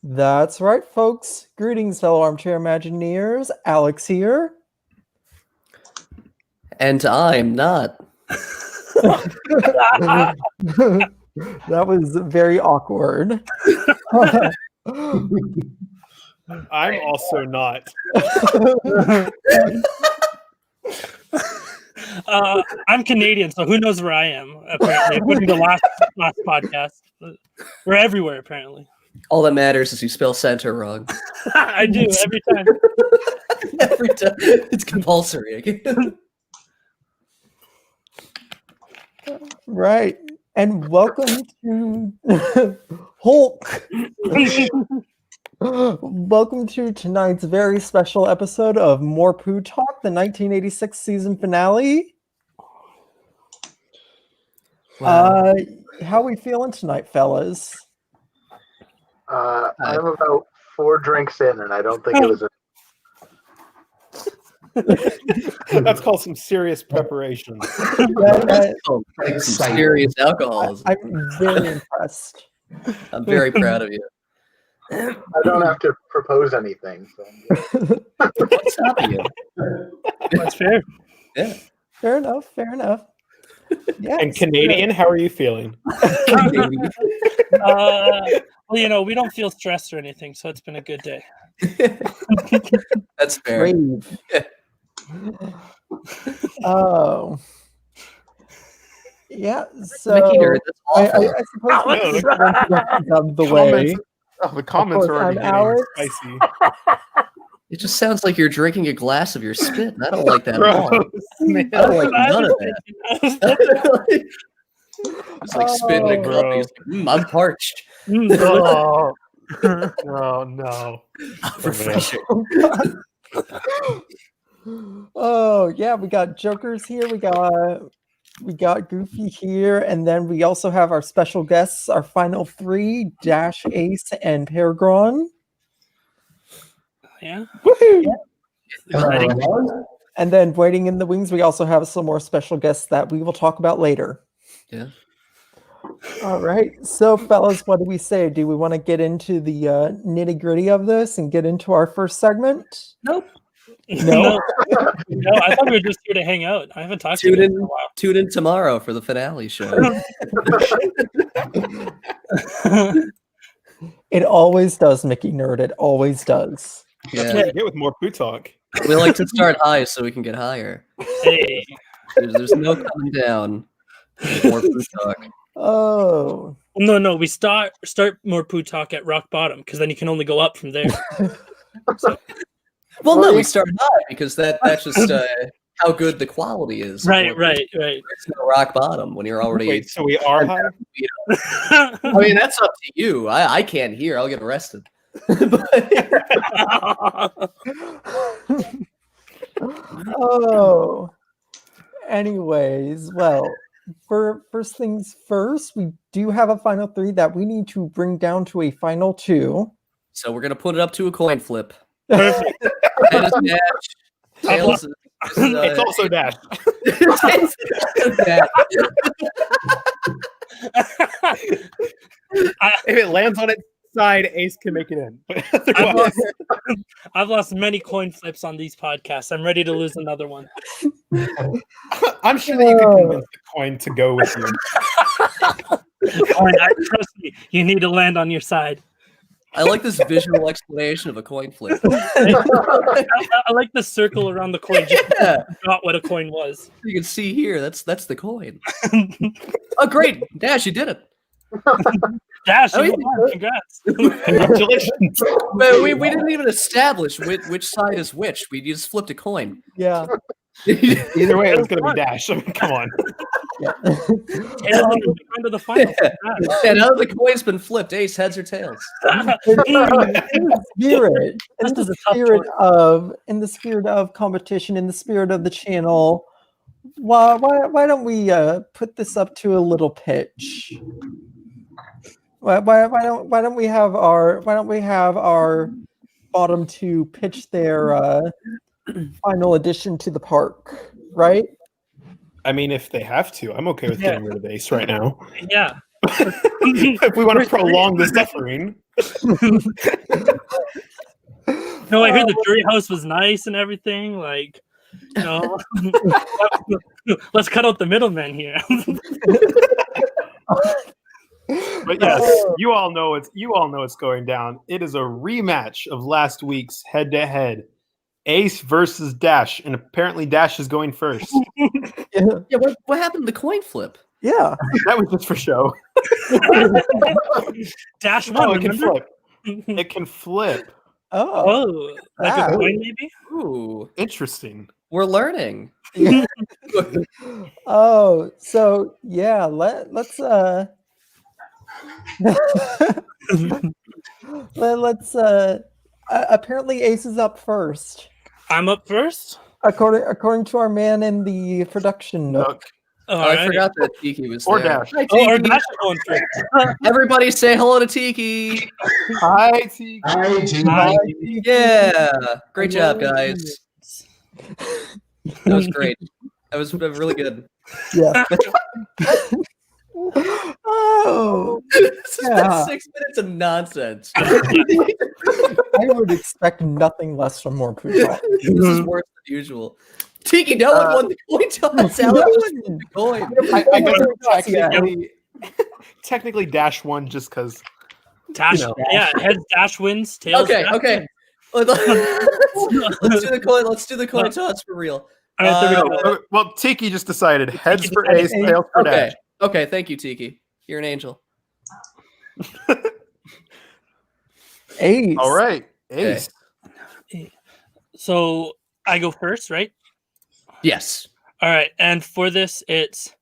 That's right, folks. Greetings, fellow armchair Imagineers. Alex here. And I'm not. That was very awkward. I'm also not. I'm Canadian, so who knows where I am, apparently, according to last podcast. We're everywhere, apparently. All that matters is you spell center wrong. I do, every time. Every time. It's compulsory again. Right. And welcome to Hulk. Welcome to tonight's very special episode of More Poo Talk, the 1986 season finale. Wow. How we feeling tonight, fellas? I'm about 4 drinks in, and I don't think it was That's called some serious preparation. That's some serious alcoholism. I'm very impressed. I'm very proud of you. I don't have to propose anything. So. What's stopping you? That's fair. Yeah. Fair enough. Yeah. And Canadian, how are you feeling? Well, you know, we don't feel stressed or anything, so it's been a good day. That's fair. Brave. Oh. Yeah, so Mickey nerd, that's awful. I suppose we No, should get introductions out of the way. The comments Of are course, already I'm getting Alex. spicy. It just sounds like you're drinking a glass of your spit. And I don't like that at all. Gross, man. I don't like none of that. It's like spitting a cup. Gross. He's like, I'm parched. Oh. Oh no. Refreshing. Oh yeah, we got Jokers here. We got Goofy here, and then we also have our special guests, our final 3, Dash, Ace, and PerGron. Yeah. And then waiting in the wings, we also have some more special guests that we will talk about later. Yeah. All right. So, fellas, what do we say? Do we want to get into the nitty gritty of this and get into our first segment? Nope. No. No, I thought we were just here to hang out. I haven't talked to you in a while. Tune in tomorrow for the finale show. It always does, Mickey Nerd. It always does. That's Yeah. what you get with more poo talk. We like to start high so we can get higher. Hey. There's no coming down. More food talk. Oh. No, we start more poo talk at rock bottom, because then you can only go up from there. Well, no, we start high because that's just how good the quality is. Right. It's the rock bottom when you're already. Wait, so we are high? I mean, that's up to you. I can't hear. I'll get arrested. Oh. Anyways, well, for first things first, we do have a final 3 that we need to bring down to a final 2. So we're gonna put it up to a coin flip. Perfect. Head is Dash. Tails is, It's also Dash. Dash. If it lands on its side, Ace can make it in. But I've otherwise, I've lost many coin flips on these podcasts. I'm ready to lose another one. I'm sure that you could convince the coin to go with you. Trust me, you need to land on your side. I like this visual explanation of a coin flip. I like the circle around the coin. Just Yeah. forgot what a coin was. You can see here. That's the coin. Oh, great, Dash! You did it. Dash, Oh, you yeah. won. Congrats. Congratulations. But we didn't even establish which side is which. We just flipped a coin. Yeah. Either way, it was going to be Dash. I mean, come on. Yeah. Tails on the the final. Congrats. And now the coin's been flipped. Ace, heads or tails? In the spirit, This is a tough in the spirit of competition, in the spirit of the channel, why don't we put this up to a little pitch? Why don't we have our bottom 2 pitch their final addition to the park, right? I mean, if they have to, I'm okay with getting rid of Ace right now. Yeah. if we want to prolong the suffering. No, I heard the jury house was nice and everything. Like, let's cut out the middleman here. But yes, you all know it's going down. It is a rematch of last week's head-to-head. Ace versus Dash, and apparently Dash is going first. Yeah, what happened to the coin flip? Yeah. That was just for show. Dash one. Oh, it can remember? flip. It can flip. Oh, like a coin maybe? Ooh, Interesting. we're learning. Oh, so yeah, let's let's apparently Ace is up first. I'm up first? According to our man in the production nook. Look. Oh, I forgot that Tiki was Or there. Dash. Hi, Oh, or Tiki. Dash is going first. Everybody say hello to Tiki. Hi, T. Hi, Gene. Hi. Yeah. Great job, guys. That was great. That was really good. Yeah. Oh, This has Yeah. been 6 minutes of nonsense. I would expect nothing less from more PerGron. This is worse than usual. Tiki, no one won the coin toss. Alex just won the coin. I guess Yeah. technically Dash won just because. Dash, yeah, heads Dash wins, tails. Okay, Dash okay. wins. Let's do the coin. Let's do the coin toss for real. All right, there we go. Well, Tiki just decided heads Tiki for decided Ace, Ace. tails for Okay. Dash. Okay, thank you, Tiki. You're an angel. Ace. All right, Ace. So I go first, right? Yes. All right, and for this, it's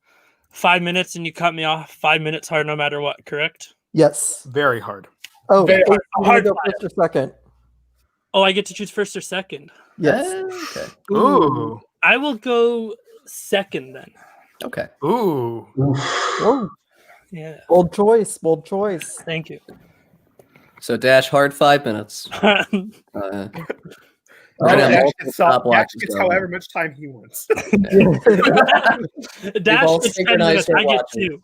5 minutes, and you cut me off. 5 minutes hard, no matter what. Correct? Yes. Very hard. Oh, Very Ace, hard. you wanna Hard go five. first or second? Oh, I get to choose first or second. Yes. Okay. Ooh. I will go second then. Okay. Ooh. Oh, Yeah, bold choice. Bold choice. thank you. So Dash hard 5 minutes. We're gonna have Dash multiple gets, stopwatches gets going. however much time he wants. Dash all gets 10 synchronized minutes. their I get 2.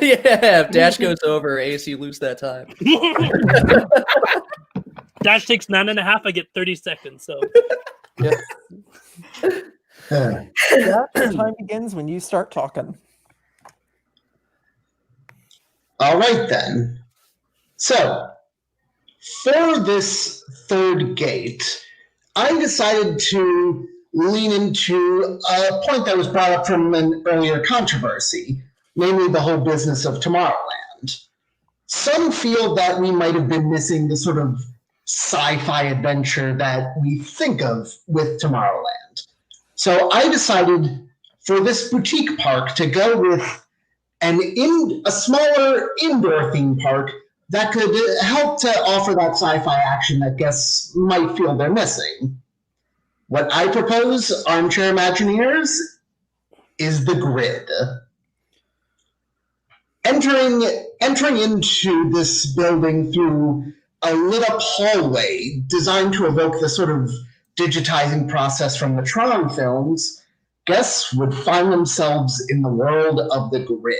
Yeah, if Dash goes over, Ace, you lose that time. Dash takes 9.5. I get 30 seconds. So Yeah, time begins when you start talking. All right, then. So, for this third gate, I decided to lean into a point that was brought up from an earlier controversy, namely the whole business of Tomorrowland. Some feel that we might have been missing the sort of sci-fi adventure that we think of with Tomorrowland. So I decided for this boutique park to go with a smaller indoor theme park that could help to offer that sci-fi action that guests might feel they're missing. What I propose, armchair Imagineers, is the grid. Entering into this building through a lit-up hallway designed to evoke the sort of digitizing process from the Tron films, guests would find themselves in the world of the grid.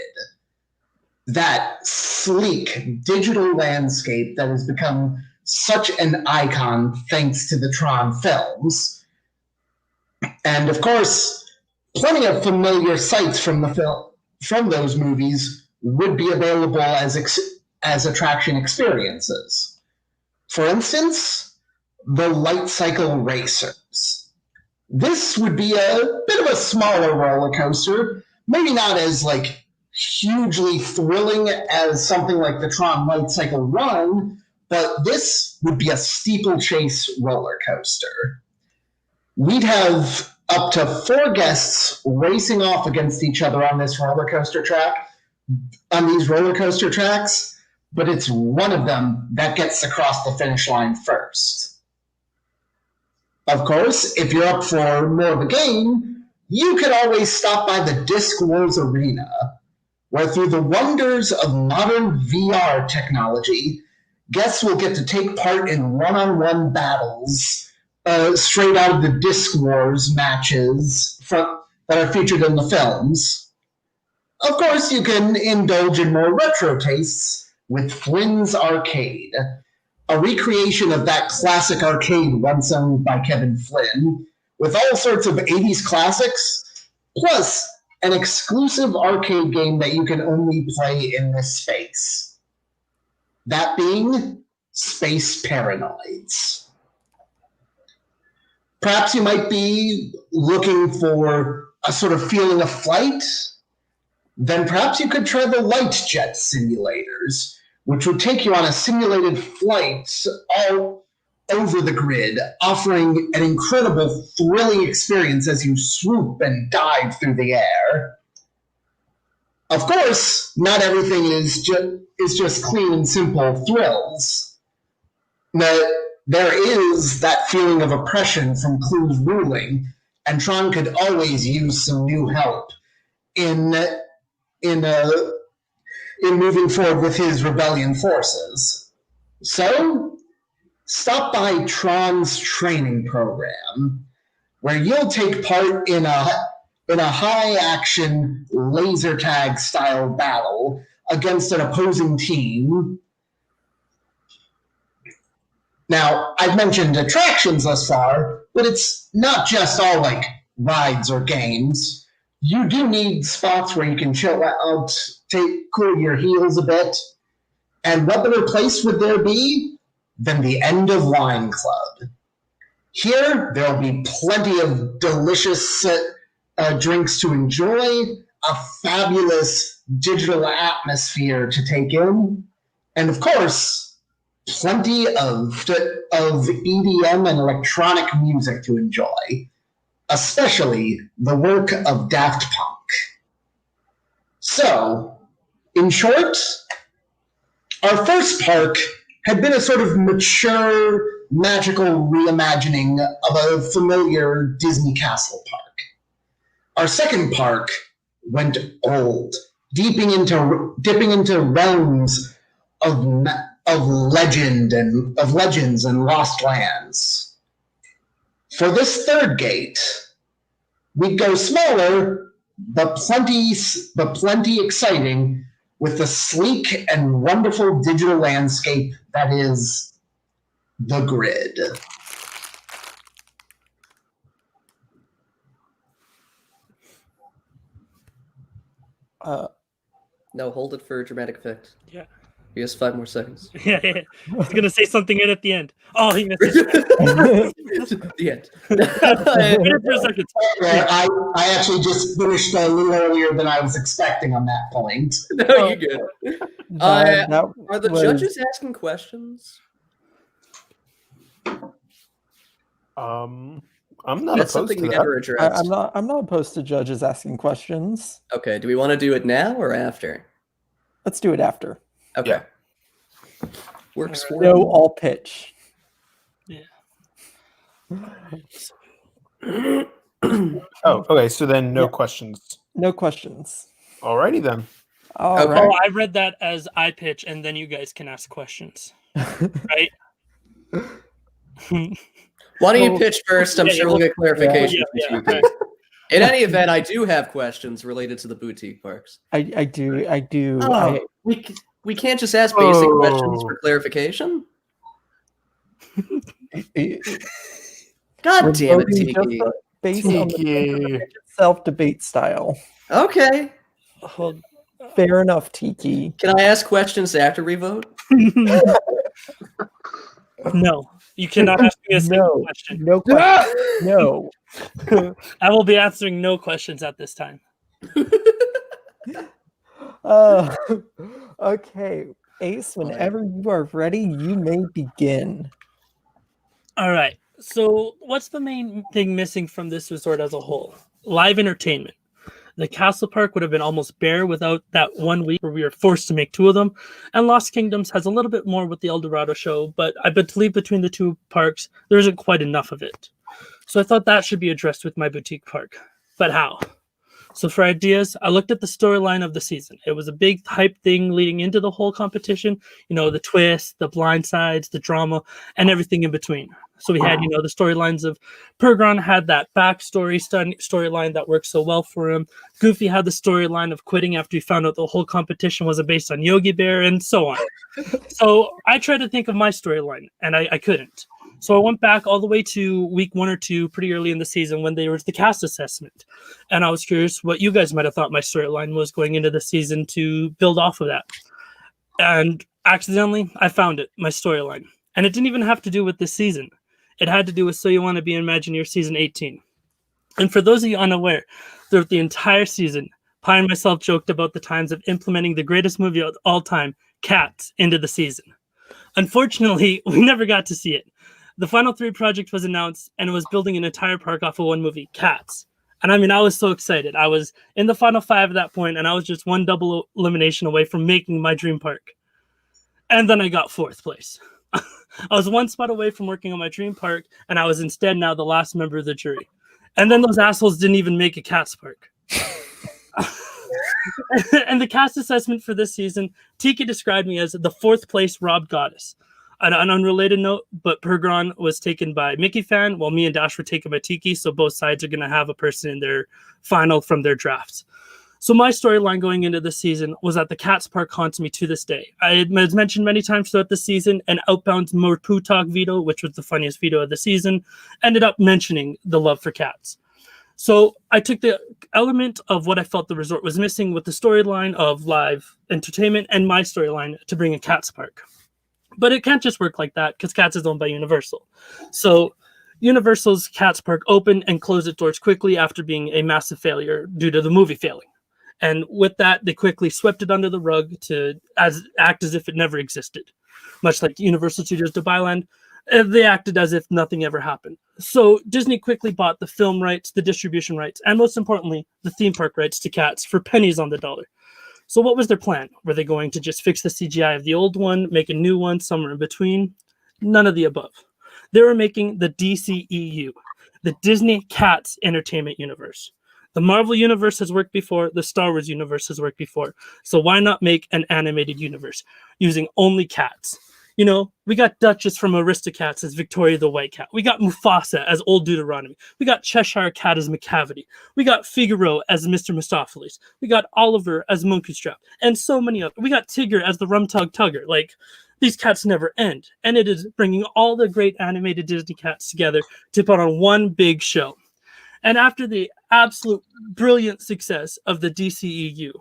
That sleek digital landscape that has become such an icon thanks to the Tron films. And of course, plenty of familiar sights from those movies would be available as attraction experiences. For instance, the Light Cycle Racers. This would be a bit of a smaller roller coaster, maybe not as hugely thrilling as something like the Tron Light Cycle Run, but this would be a steeplechase roller coaster. We'd have up to 4 guests racing off against each other on these roller coaster tracks, but it's one of them that gets across the finish line first. Of course, if you're up for more of a game, you could always stop by the Disc Wars Arena, where through the wonders of modern VR technology, guests will get to take part in one-on-one battles straight out of the Disc Wars matches that are featured in the films. Of course, you can indulge in more retro tastes with Flynn's Arcade, a recreation of that classic arcade once owned by Kevin Flynn, with all sorts of 80s classics, plus an exclusive arcade game that you can only play in this space. That being Space Paranoids. Perhaps you might be looking for a sort of feeling of flight. Then perhaps you could try the light jet simulators, which would take you on a simulated flight all over the grid, offering an incredible, thrilling experience as you swoop and dive through the air. Of course, not everything is just clean and simple thrills. There is that feeling of oppression from Clue's ruling, and Tron could always use some new help in moving forward with his rebellion forces. So, stop by Tron's training program, where you'll take part in a high-action laser tag style battle against an opposing team. Now, I've mentioned attractions thus far, but it's not just all like rides or games. You do need spots where you can chill out, cool your heels a bit. And what better place would there be than the End of Line Club? Here, there'll be plenty of delicious drinks to enjoy, a fabulous digital atmosphere to take in, and of course, plenty of EDM and electronic music to enjoy, especially the work of Daft Punk. So, in short, our first park had been a sort of mature, magical reimagining of a familiar Disney castle park. Our second park went old, dipping into realms of legends and lost lands. For this third gate, we'd go smaller, but plenty exciting, with the sleek and wonderful digital landscape that is the grid. No, hold it for dramatic effect. Yeah. He has 5 more seconds. Yeah. He's gonna say something in at the end. Oh, he missed it. The end. For a second. I actually just finished a little earlier than I was expecting on that point. No, you good. That Are the was- judges asking questions? I'm not That's opposed something to we that. never addressed. I'm not opposed to judges asking questions. Okay, do we want to do it now or after? Let's do it after. Okay. Yeah. Works for No me. all pitch. Yeah. Oh, okay. So then no questions. No questions. Alrighty then. All Okay. right. Oh, I read that as I pitch, and then you guys can ask questions, right? Why don't you Well, pitch first? I'm yeah, sure we'll get clarification. Yeah, from you. In any event, I do have questions related to the boutique parks. I do. Oh, we can't just ask basic questions for clarification? God damn it, Tiki. Based on Tiki. the self-debate style. Okay. Hold- Fair enough, Tiki. Can I ask questions after we vote? No, you cannot ask me a single question. No question. No. I will be answering no questions at this time. Okay. Ace, whenever you are ready, you may begin. All right. So, what's the main thing missing from this resort as a whole? Live entertainment. The Castle Park would have been almost bare without that 1 week where we were forced to make 2 of them. And Lost Kingdoms has a little bit more with the El Dorado show, but I believe between the 2 parks, there isn't quite enough of it. So I thought that should be addressed with my boutique park. But how? So for ideas, I looked at the storyline of the season. It was a big hype thing leading into the whole competition. The twists, the blind sides, the drama, and everything in between. So we had, the storylines of PerGron had that backstory storyline that worked so well for him. Goofy had the storyline of quitting after he found out the whole competition wasn't based on Yogi Bear, and so on. So I tried to think of my storyline, and I couldn't. So I went back all the way to week 1 or 2, pretty early in the season when there was the cast assessment. And I was curious what you guys might have thought my storyline was going into the season to build off of that. And accidentally, I found it, my storyline. And it didn't even have to do with this season. It had to do with So You Want to Be an Imagineer Season 18. And for those of you unaware, throughout the entire season, Pi and myself joked about the times of implementing the greatest movie of all time, Cats, into the season. Unfortunately, we never got to see it. The Final 3 project was announced, and it was building an entire park off of one movie, Cats. And I was so excited. I was in the Final 5 at that point, and I was just one double elimination away from making my dream park. And then I got 4th place. I was one spot away from working on my dream park, and I was instead now the last member of the jury. And then those assholes didn't even make a Cats park. And the cast assessment for this season, Tika described me as the 4th place robbed goddess. On an unrelated note, but PerGron was taken by Mickey Fan, while me and Dash were taken by Tiki, so both sides are going to have a person in their final from their drafts. So my storyline going into this season was that the Cats Park haunts me to this day. I had mentioned many times throughout the season, and Outbound's More Poo Talk veto, which was the funniest veto of the season, ended up mentioning the love for cats. So I took the element of what I felt the resort was missing with the storyline of live entertainment and my storyline to bring a Cats Park. But it can't just work like that because Cats is owned by Universal. So Universal's Cats Park opened and closed its doors quickly after being a massive failure due to the movie failing. And with that, they quickly swept it under the rug to act as if it never existed. Much like Universal Studios Dubailand, they acted as if nothing ever happened. So Disney quickly bought the film rights, the distribution rights, and most importantly, the theme park rights to Cats for pennies on the dollar. So what was their plan? Were they going to just fix the CGI of the old one, make a new one somewhere in between? None of the above. They were making the DCEU, the Disney Cats Entertainment Universe. The Marvel Universe has worked before, the Star Wars Universe has worked before. So why not make an animated universe using only cats? We got Duchess from Aristocats as Victoria the White Cat. We got Mufasa as Old Deuteronomy. We got Cheshire Cat as McCavity. We got Figaro as Mr. Mistopheles. We got Oliver as Monkey Strap. And so many others. We got Tigger as the Rumtug Tugger. These cats never end. And it is bringing all the great animated Disney cats together to put on one big show. And after the absolute brilliant success of the DCEU,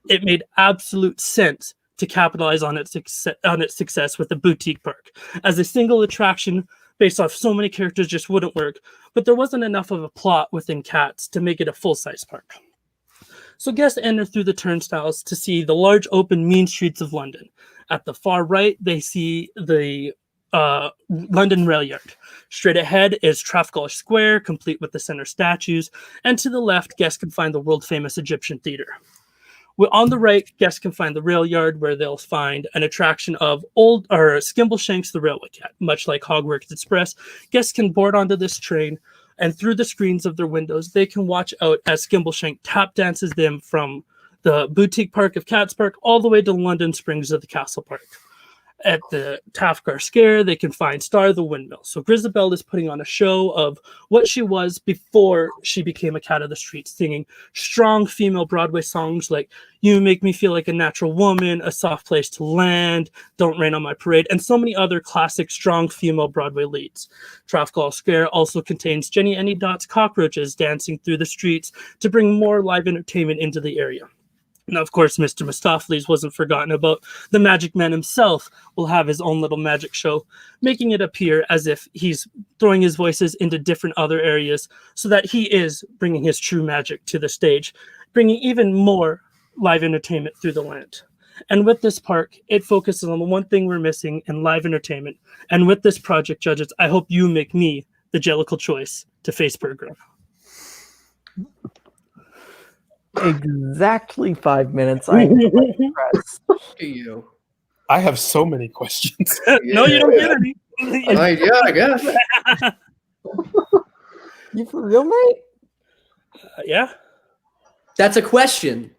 it made absolute sense to capitalize on its success with the boutique park. As a single attraction based off so many characters just wouldn't work, but there wasn't enough of a plot within Cats to make it a full-size park. So guests enter through the turnstiles to see the large open mean streets of London. At the far right, they see the London Rail Yard. Straight ahead is Trafalgar Square, complete with the center statues, and to the left, guests can find the world-famous Egyptian Theater. On the right, guests can find the rail yard where they'll find an attraction of Skimbleshanks the Railway Cat. Much like Hogwarts Express, guests can board onto this train, and through the screens of their windows, they can watch out as Skimbleshank tap dances them from the boutique park of Cats Park all the way to London Springs of the Castle Park. At the Trafalgar Square, they can find Star the Windmill. So Grisabelle is putting on a show of what she was before she became a cat of the streets, singing strong female Broadway songs like You Make Me Feel Like a Natural Woman, A Soft Place to Land, Don't Rain on My Parade, and so many other classic strong female Broadway leads. Trafalgar Square also contains Jenny Any-Dot's cockroaches dancing through the streets to bring more live entertainment into the area. Now, of course, Mr. Mistopheles wasn't forgotten about. The Magic Man himself will have his own little magic show, making it appear as if he's throwing his voices into different other areas so that he is bringing his true magic to the stage, bringing even more live entertainment through the land. And with this park, it focuses on the one thing we're missing in live entertainment. And with this project, judges, I hope you make me the jellicle choice to face PerGron. Exactly 5 minutes. I am impressed. To you. I have so many questions. No, you don't get any. Yeah, I guess. You for real, mate? Yeah. That's a question.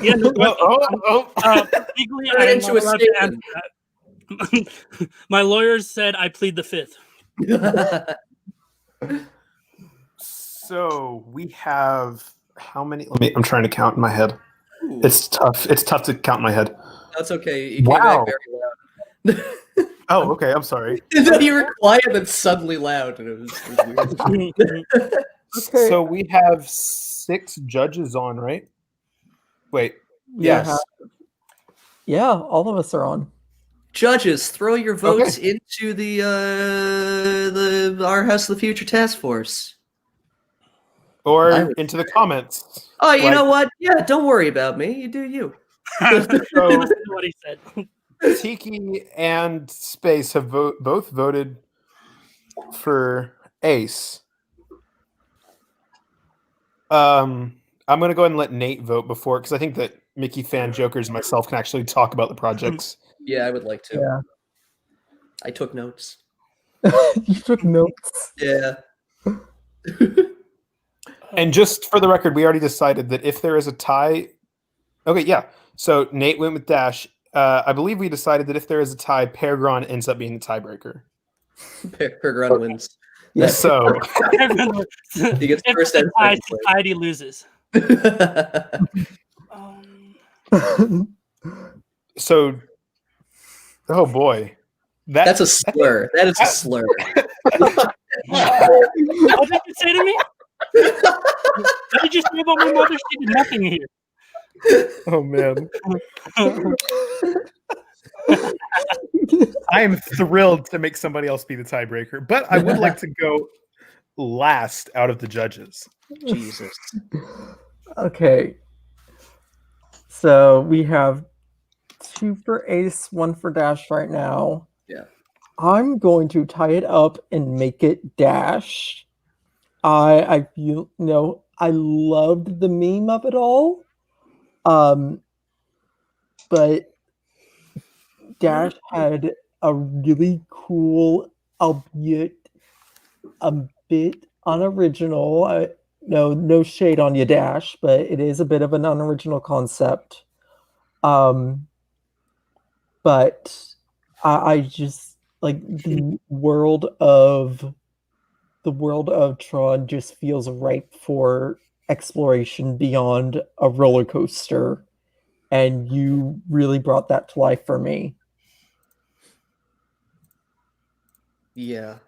Yeah, no, legally, Turn it I am into not a allowed to answer that. My lawyers said I plead the fifth. So we have how many? I'm trying to count in my head. Ooh, It's tough. It's tough to count in my head. that's okay. You came Wow. back very loud. Oh, okay. I'm sorry. No, you were quiet and then suddenly loud, and it was weird. Okay. So we have 6 judges on, right? Wait. Yes. Yeah, all of us are on. Judges, throw your votes into the Our House of the Future task force. Or into the comments. Oh, you know what? Yeah, don't worry about me. You do you. Listen to what he said. Tiki and Space have both voted for Ace. I'm going to go ahead and let Nate vote before, because I think that Mickey Fan Jokers and myself can actually talk about the projects. Yeah, I would like to. Yeah. I took notes. You took notes. Yeah. And just for the record, we already decided that if there is a tie... Okay, yeah. So Nate went with Dash. I believe we decided that if there is a tie, PerGron ends up being the tiebreaker. PerGron wins. Yeah. So He gets If first the and tie, second place. society loses. So, oh boy, That's a slur. That is a slur. What did you say to me? What did you say about my mother? She did nothing here. Oh man, I am thrilled to make somebody else be the tiebreaker, but I would like to go last out of the judges. Jesus. Okay. So we have 2 for Ace, 1 for Dash right now. Yeah. I'm going to tie it up and make it Dash. I feel I loved the meme of it all. But Dash had a really cool, albeit a bit unoriginal. No shade on you, Dash, but it is a bit of an unoriginal concept. But I just like the world of Tron just feels ripe for exploration beyond a roller coaster, and you really brought that to life for me. Yeah.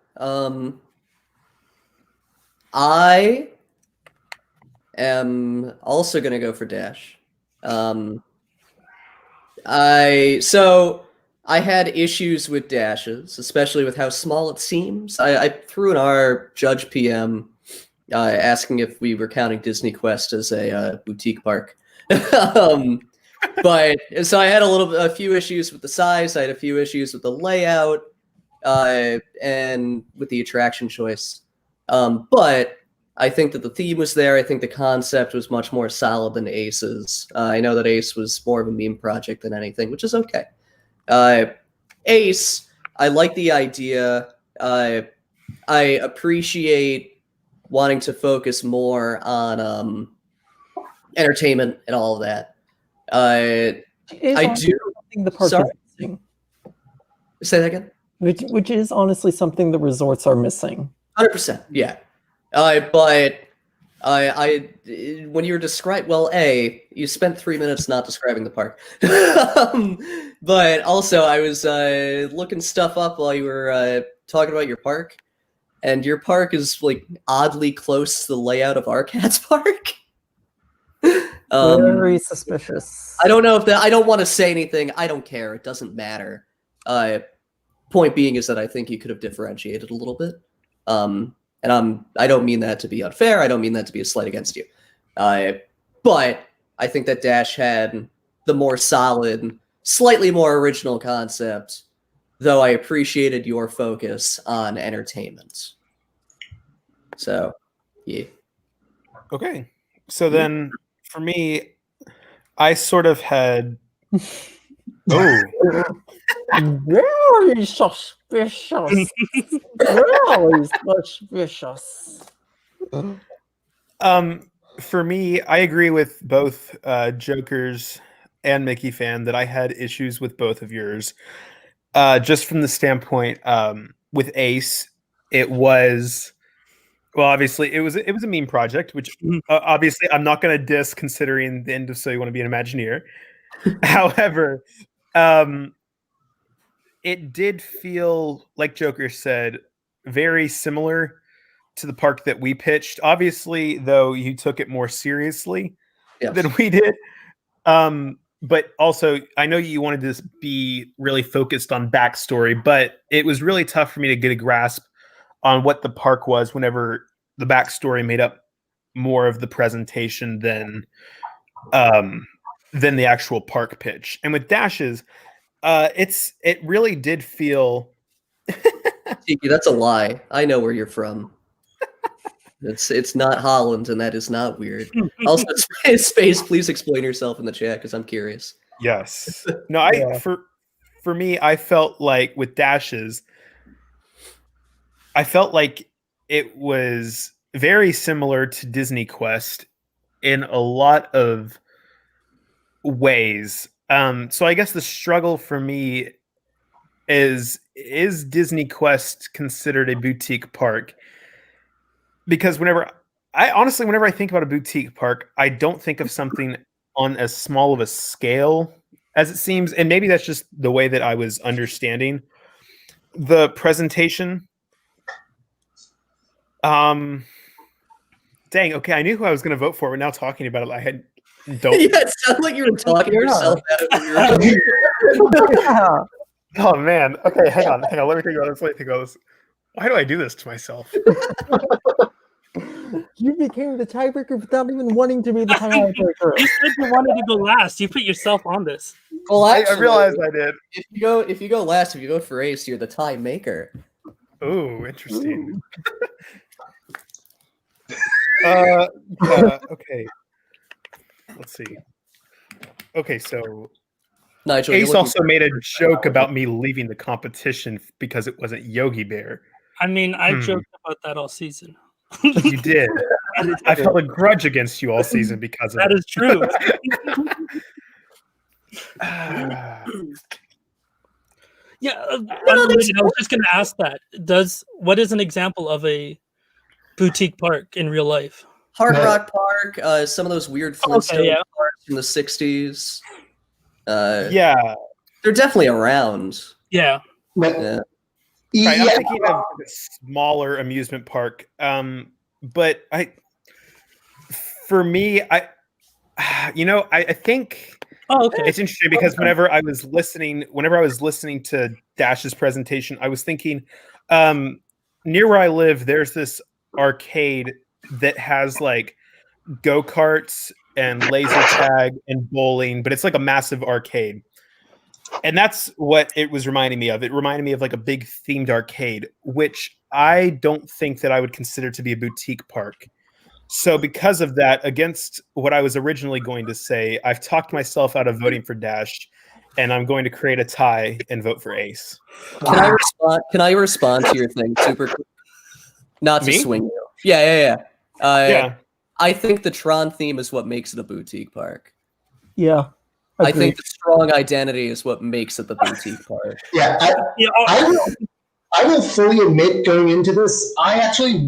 I am also gonna go for Dash. I had issues with dashes, especially with how small it seems. I threw in our Judge PM asking if we were counting Disney Quest as a boutique park. But so I had a few issues with the size. I had a few issues with the layout and with the attraction choice. But I think that the theme was there. I think the concept was much more solid than Ace's. I know that Ace was more of a meme project than anything, which is okay. Ace, I like the idea. I appreciate wanting to focus more on entertainment and all of that. I do. The park Sorry? is missing, Say that again? which is honestly something the resorts are missing. 100%, yeah. But when you were you spent 3 minutes not describing the park. But also, I was looking stuff up while you were talking about your park, and your park is like oddly close to the layout of Arcad's park. Very suspicious. I don't know if I don't want to say anything. I don't care. It doesn't matter. Point being is that I think you could have differentiated a little bit. And I don't mean that to be unfair. I don't mean that to be a slight against you. But I think that Dash had the more solid, slightly more original concept, though I appreciated your focus on entertainment. So, yeah. Okay. So then for me, I sort of had... Oh. Very suspicious. Very suspicious. For me, I agree with both Jokers and Mickey Fan that I had issues with both of yours. Just from the standpoint, with Ace, it was obviously it was a meme project, which obviously I'm not going to diss considering the end of So You Want to Be an Imagineer. However, it did feel like Joker said very similar to the park that we pitched. Obviously, though, you took it more seriously than we did. But also, I know you wanted to be really focused on backstory, but it was really tough for me to get a grasp on what the park was whenever the backstory made up more of the presentation than the actual park pitch. And with Dashes, it really did feel. Tiki, that's a lie. I know where you're from. It's not Holland, and that is not weird. Also, Space, please explain yourself in the chat because I'm curious. Yes. No, for me, I felt like with Dashes, I felt like it was very similar to Disney Quest in a lot of ways. So I guess the struggle for me is Disney Quest considered a boutique park? Because whenever I think about a boutique park, I don't think of something on as small of a scale as it seems. And maybe that's just the way that I was understanding the presentation. Dang, okay, I knew who I was going to vote for, but now talking about it, don't. Yeah, it sounded like you were talking yourself out of Yeah. Oh man. Okay, hang on. Let me think about this. Why do I do this to myself? You became the tiebreaker without even wanting to be the tiebreaker. You said you wanted to go last. You put yourself on this. Well, I actually, realized I did. if you go last, if you go for Ace, you're the tie maker. Ooh, interesting. Okay. Let's see. Okay, so Nigel, Ace also made a joke about me leaving the competition because it wasn't Yogi Bear. I mean, I've joked about that all season. You did. I felt a grudge against you all season because of That is true. Yeah, unrelated, I was just going to ask that. What is an example of a boutique park in real life? Hard Rock Park, some of those weird Flintstone parks from the 60s. Yeah. They're definitely around. Yeah. Yeah. Right, I'm thinking of a smaller amusement park. But for me, I think it's interesting because whenever I was listening to Dash's presentation, I was thinking, near where I live, there's this arcade that has like go-karts and laser tag and bowling, but it's like a massive arcade. And that's what it was reminding me of. It reminded me of like a big themed arcade, which I don't think that I would consider to be a boutique park. So because of that, against what I was originally going to say, I've talked myself out of voting for Dash, and I'm going to create a tie and vote for Ace. Can I respond to your thing super quick? Not to swing you. Yeah. I think the Tron theme is what makes it a boutique park. Yeah. I think the strong identity is what makes it the boutique park. Yeah, I will fully admit going into this, I actually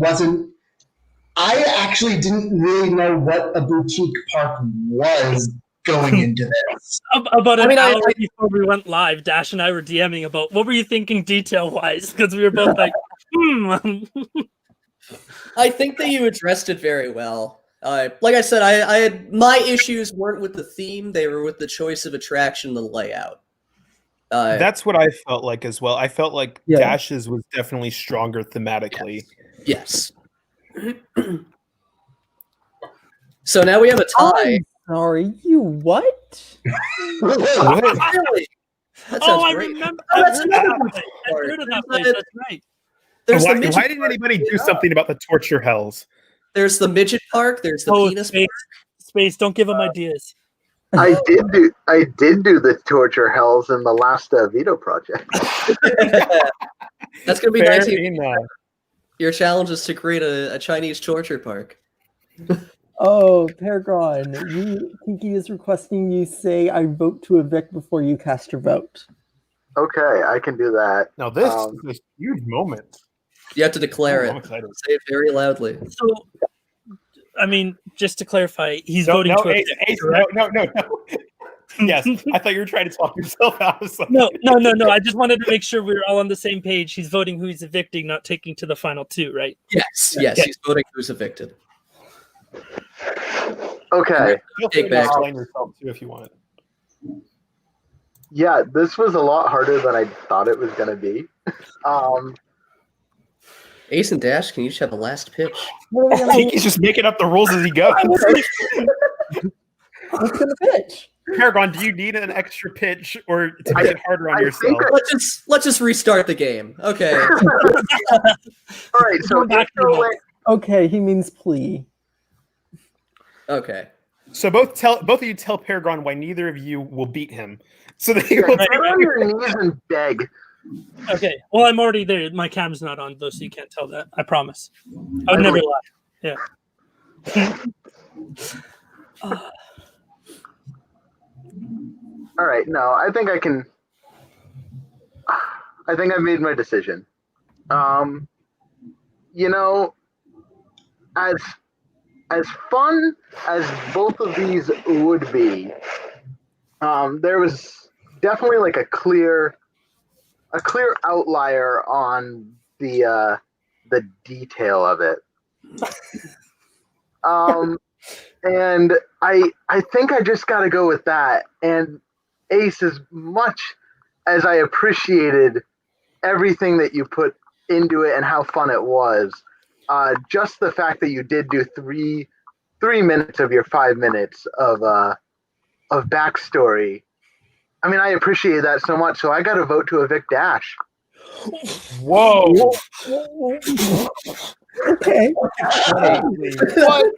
didn't really know what a boutique park was going into this. About an hour before we went live, Dash and I were DMing about what were you thinking detail-wise? Because we were both like, I think that you addressed it very well. Like I said, I had my issues weren't with the theme; they were with the choice of attraction, the layout. That's what I felt like as well. I felt like Dash's was definitely stronger thematically. Yes. So now we have a tie. Sorry, you what? Really? That sounds I great. remember. Oh, that's another I heard of that place. That's right. Why didn't anybody do something about the torture hells? There's the midget park. There's the penis park. Space. Don't give them ideas. I did do the torture hells in the last veto project. That's gonna be Fair 19. enough. Your challenge is to create a Chinese torture park. Oh, PerGron, Kiki is requesting you say "I vote to evict" before you cast your vote. Okay, I can do that. Now this is a huge moment. You have to declare I'm it. excited. Say it very loudly. So, I mean, just to clarify, he's No, voting no, to Ace, evict, no, correct? no. Yes, I thought you were trying to talk yourself out of something. No. I just wanted to make sure we were all on the same page. He's voting who he's evicting, not taking to the final two, right? Yes, Okay. he's voting who's evicted. Okay. Feel free Take to back. explain yourself too if you want. Yeah, this was a lot harder than I thought it was going to be. Ace and Dash, can you each have the last pitch? What are we gonna do? Kiki's just making up the rules as he goes. Who's gonna pitch? PerGron, do you need an extra pitch or to make it harder on I yourself? think Let's just restart the game. Okay. All right, so Go back to your vote. Okay, he means plea. Okay. So both of you tell PerGron why neither of you will beat him. So that he will get on your knees and beg. Okay. Well, I'm already there. My cam's not on, though, so you can't tell that. I promise. I would never lie. Yeah. All right, no, I think I can. I think I've made my decision. You know, as fun as both of these would be, there was definitely like a clear outlier on the detail of it. And I think I just got to go with that. And Ace, as much as I appreciated everything that you put into it and how fun it was, just the fact that you did do three minutes of your 5 minutes of backstory. I mean, I appreciate that so much. So I got to vote to evict Dash. Whoa! Okay. What?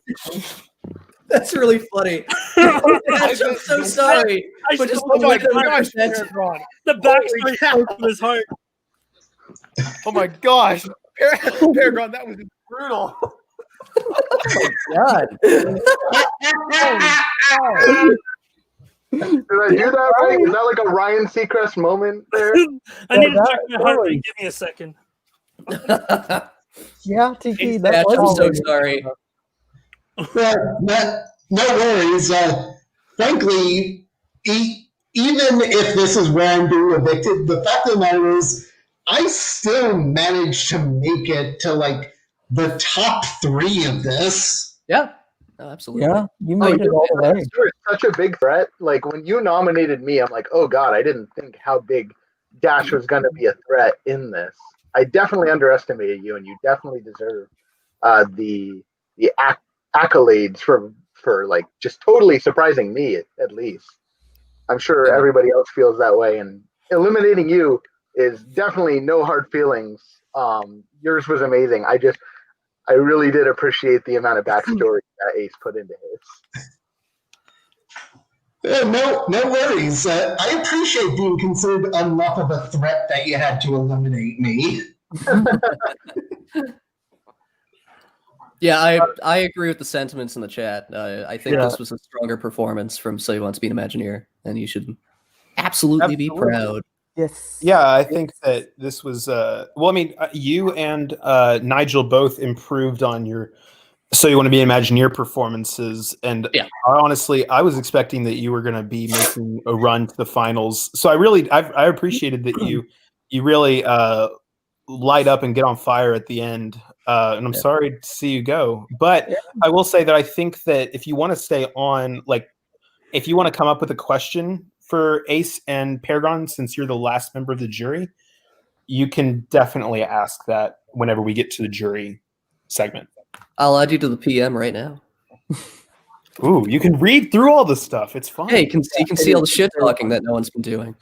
That's really funny. Dash, I'm so sorry. But just Oh my look at gosh, that. PerGron. The backstory spoke to his heart. Oh my gosh. PerGron, that was brutal. God. Did I do that right? Was that like a Ryan Seacrest moment there? I need to that check my heart really- rate. Give me a second. Yeah, Tiki, Dash, that was I'm so all- sorry. No worries. Frankly, even if this is where I'm being evicted, the fact of the matter is, I still managed to make it to like the top 3 of this. Yeah. Oh, absolutely. Yeah, you made it all the way. You were such a big threat. Like when you nominated me, I'm like, oh God, I didn't think how big Dash was going to be a threat in this. I definitely underestimated you, and you definitely deserve the accolades for like just totally surprising me at least. I'm sure everybody else feels that way, and eliminating you is definitely no hard feelings. Yours was amazing. I really did appreciate the amount of backstory that Ace put into his. No worries. I appreciate being considered enough of a threat that you had to eliminate me. Yeah, I agree with the sentiments in the chat. I think this was a stronger performance from So You Want to Be an Imagineer, and you should absolutely be proud. Yes. Yeah, I think that this was well, I mean, you and Nigel both improved on your So You Want to Be an Imagineer performances, and I was expecting that you were going to be making a run to the finals. So I appreciated that you really light up and get on fire at the end. And I'm sorry to see you go, but I will say that I think that if you want to stay on, like, if you want to come up with a question for Ace and PerGron, since you're the last member of the jury, you can definitely ask that whenever we get to the jury segment. I'll add you to the PM right now. Ooh, you can read through all this stuff. It's fun. Hey, you can see all the shit talking that no one's been doing.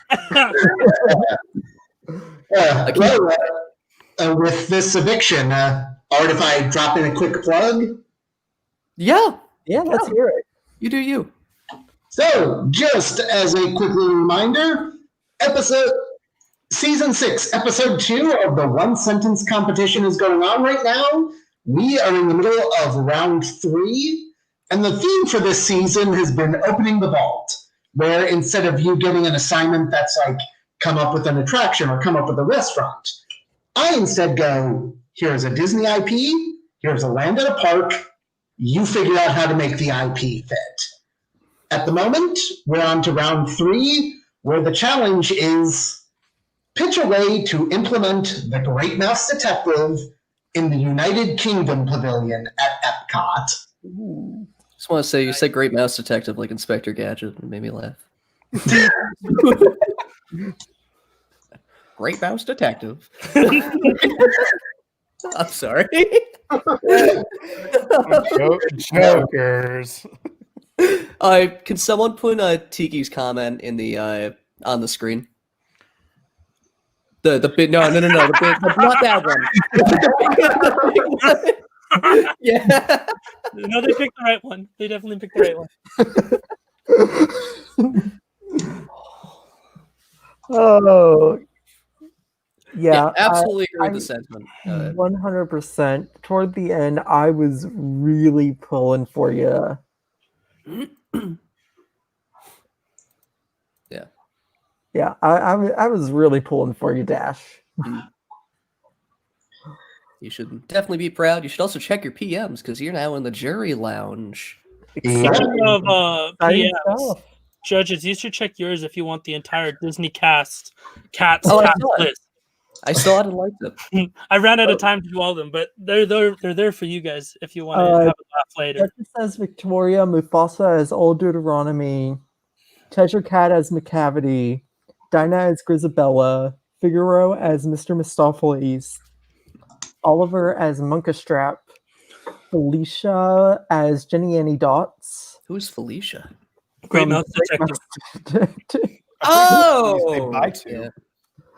With this eviction, or if I drop in a quick plug? Yeah, Let's hear it. you do you. So, just as a quick little reminder, Season 6, Episode 2 of the One Sentence Competition is going on right now. We are in the middle of round 3. And the theme for this season has been opening the vault, where instead of you getting an assignment that's like, come up with an attraction or come up with a restaurant, I instead go, here's a Disney IP, here's a land at a park, you figure out how to make the IP fit. At the moment, we're on to round 3, where the challenge is pitch a way to implement the Great Mouse Detective in the United Kingdom Pavilion at Epcot. Just want to say, you said Great Mouse Detective like Inspector Gadget, and made me laugh. Great Mouse Detective. I'm sorry. Jokers. Can someone put Tiki's comment in the on the screen? The bit no the bit not that one. Yeah. No, they picked the right one. They definitely picked the right one. Oh, yeah, absolutely agree with the sentiment. 100%. Toward the end, I was really pulling for you. Yeah, I was really pulling for you, Dash. You should definitely be proud. You should also check your PMs because you're now in the jury lounge. Speaking of Exciting PMs, stuff. judges, you should check yours if you want the entire Disney cast cast I saw it. list. I saw it and liked it. I ran out of time to do all of them, but they're there for you guys if you want to have a laugh later. Judges as Victoria, Mufasa as Old Deuteronomy, Treasure Cat as McCavity, Dinah as Grisabella, Figaro as Mr. Mistopheles, Oliver as Monkastrap, Felicia as Jenny Annie Dots. Who's Felicia? Great Mouse Detective. Say bye to. Yeah.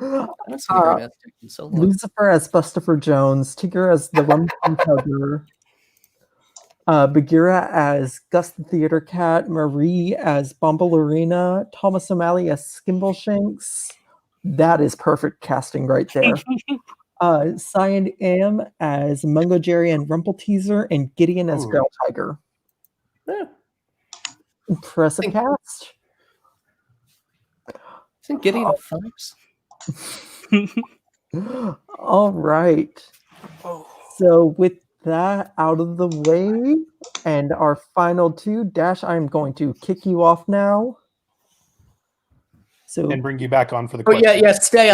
I haven't seen Great Mouse Detective in so long. Lucifer as Bustopher Jones, Tigger as the Rum Tum Tugger, Bagheera as Gus the Theater Cat, Marie as Bombalurina, Thomas O'Malley as Skimbleshanks. That is perfect casting right there. Cyan M as Mungo Jerry and Rumpelteazer, and Gideon as Growl Tiger. Yeah. Impressive cast. Isn't Gideon a fox? All right. So with that out of the way, and our final 2, Dash, I'm going to kick you off now. So And bring you back on for the Oh question. yeah, stay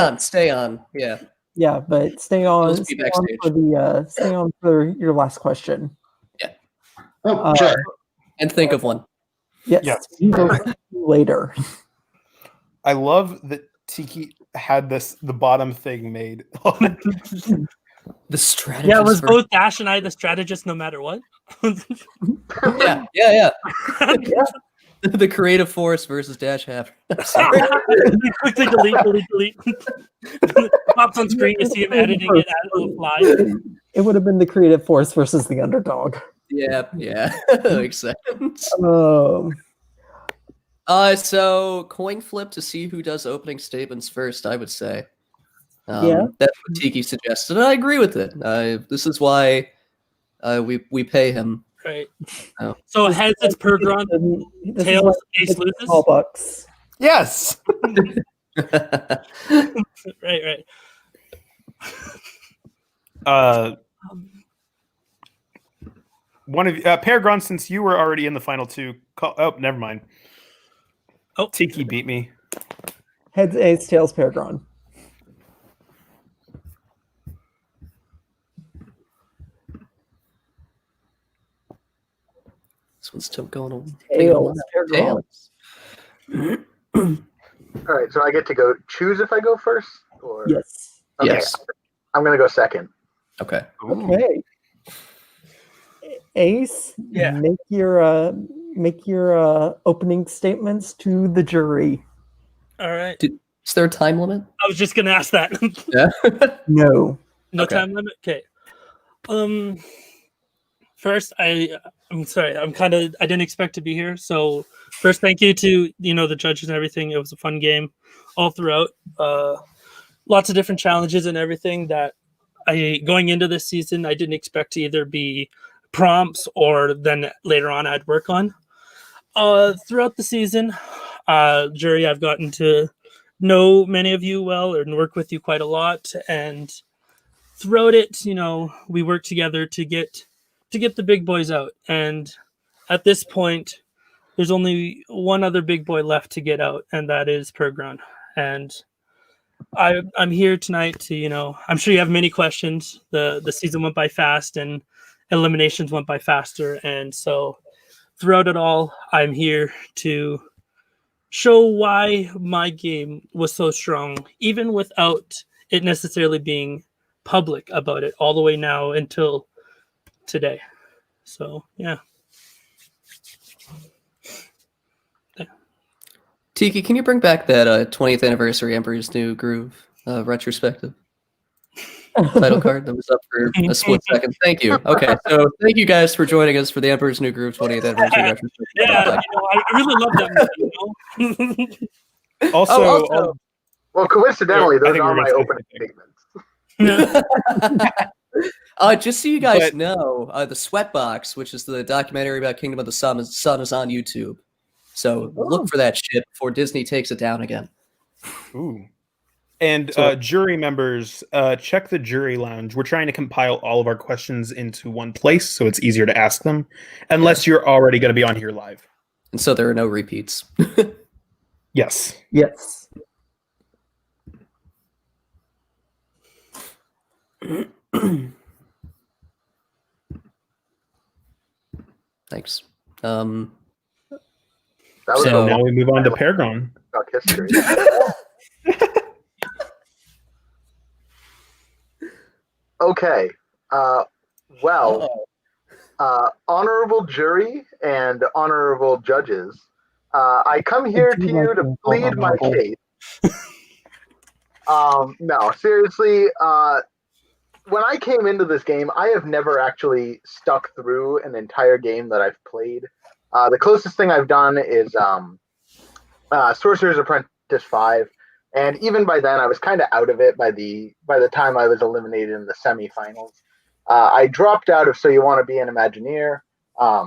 on. Yeah. yeah, but stay on, Let's be stay on backstage. for the stay on for your last question. Oh, sure. And think of one. Yes, we will see you later. I love that Tiki had the bottom thing made. The strategist. Yeah, it was both Dash and I the strategist no matter what. Yeah. The creative force versus Dash Haver. Sorry. Quickly delete. Pops on screen, you see him editing it as it flies. It would have been the creative force versus the underdog. Yeah. Makes sense. So coin flip to see who does opening statements first, I would say. Yeah. That's what Tiki suggested. And I agree with it. This is why we pay him. Right. Oh. So heads it's PerGron, tails Ace loses. All bucks. Yes. Right. One of PerGron, since you were already in the final 2. Never mind. Oh, Tiki beat me. Heads Ace, tails PerGron. This one's still going on. Tails, PerGron. All right, so I get to go choose if I go first, or Yes. Okay, Yes. I'm gonna go second. Okay. Okay. Ace, Yeah. make your opening statements to the jury. all right. Is there a time limit? I was just gonna ask that. Yeah. No. No Okay. time limit. Okay. First, I'm sorry. I didn't expect to be here. So first, thank you to the judges and everything. It was a fun game all throughout. Lots of different challenges and everything that going into this season I didn't expect to either be prompts, or then later on I'd work on. Throughout the season, Jury, I've gotten to know many of you well and work with you quite a lot, and throughout it, we work together to get the big boys out. And at this point, there's only one other big boy left to get out, and that is PerGron. And I'm here tonight to, I'm sure you have many questions. The season went by fast, and eliminations went by faster, and so throughout it all, I'm here to show why my game was so strong, even without it necessarily being public about it, all the way now until today. So, yeah. Tiki, can you bring back that 20th anniversary Emperor's New Groove retrospective title card that was up for a split second? Thank you. Okay, so thank you guys for joining us for the Emperor's New Groove 20th anniversary retrospective. Yeah, I really love that movie, Also, Well, coincidentally, I those think are we're my gonna say opening something. statements. Just so you guys But- know, the Sweatbox, which is the documentary about Kingdom of the Sun, is on YouTube. So look for that shit before Disney takes it down again. Ooh. And So- jury members, check the jury lounge. We're trying to compile all of our questions into one place so it's easier to ask them, unless you're already going to be on here live. And so there are no repeats. Yes. Yes. Thanks. That was So- Now we move on to PerGron. about history. Okay. Honorable jury and honorable judges, I come here do to like you to being called plead my honorable. case. No, seriously, when I came into this game, I have never actually stuck through an entire game that I've played. The closest thing I've done is Sorcerer's Apprentice 5, and even by then I was kind of out of it by the time I was eliminated in the semifinals. I dropped out of So You Want to Be an Imagineer. A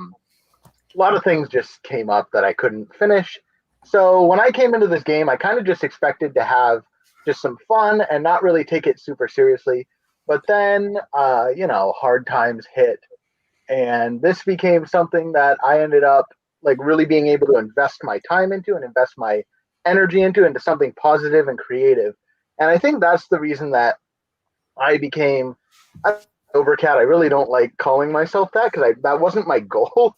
lot of things just came up that I couldn't finish. So when I came into this game, I kind of just expected to have just some fun and not really take it super seriously. But then, hard times hit. And this became something that I ended up like really being able to invest my time into and invest my energy into something positive and creative. And I think that's the reason that I became Overcat. I really don't like calling myself that because that wasn't my goal.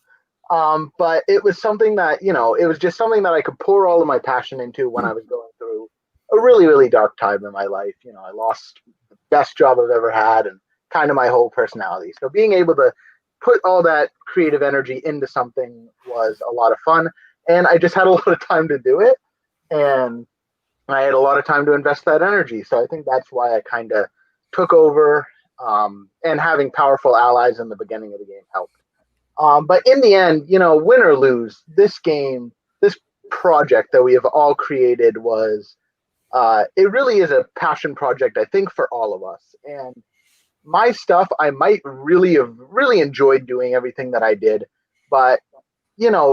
But it was something that, it was just something that I could pour all of my passion into when I was going through a really, really dark time in my life. I lost the best job I've ever had and kind of my whole personality. So being able to put all that creative energy into something was a lot of fun. And I just had a lot of time to do it. And I had a lot of time to invest that energy. So I think that's why I kind of took over, and having powerful allies in the beginning of the game helped. But in the end, win or lose, this game, this project that we have all created was, it really is a passion project, I think, for all of us. And my stuff, I might really have really enjoyed doing everything that I did. But,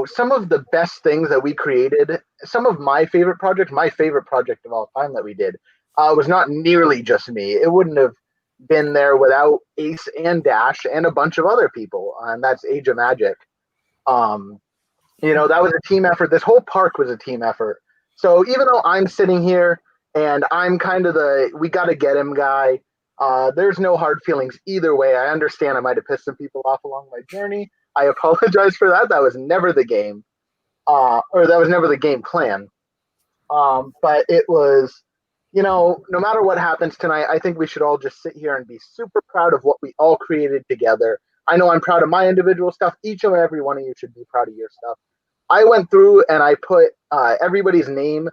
some of the best things that we created, some of my favorite project of all time that we did, was not nearly just me. It wouldn't have been there without Ace and Dash and a bunch of other people, and that's Age of Magic. That was a team effort. This whole park was a team effort. So even though I'm sitting here and I'm kind of the we got to get him guy, there's no hard feelings either way. I understand I might have pissed some people off along my journey. I apologize for that. That was never the game, or that was never the game plan. But it was, no matter what happens tonight, I think we should all just sit here and be super proud of what we all created together. I know I'm proud of my individual stuff. Each and every one of you should be proud of your stuff. I went through and I put everybody's name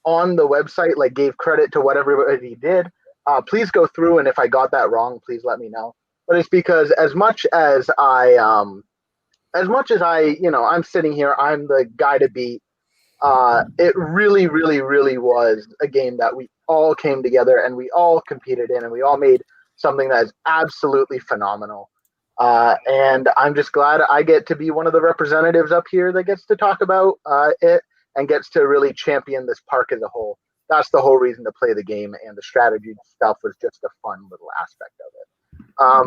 on the website, like gave credit to what everybody did. Please go through, and if I got that wrong, please let me know. But it's because as much as I'm sitting here, I'm the guy to beat. It really, really, really was a game that we all came together and we all competed in, and we all made something that is absolutely phenomenal. And I'm just glad I get to be one of the representatives up here that gets to talk about it and gets to really champion this park as a whole. That's the whole reason to play the game, and the strategy stuff was just a fun little aspect of it.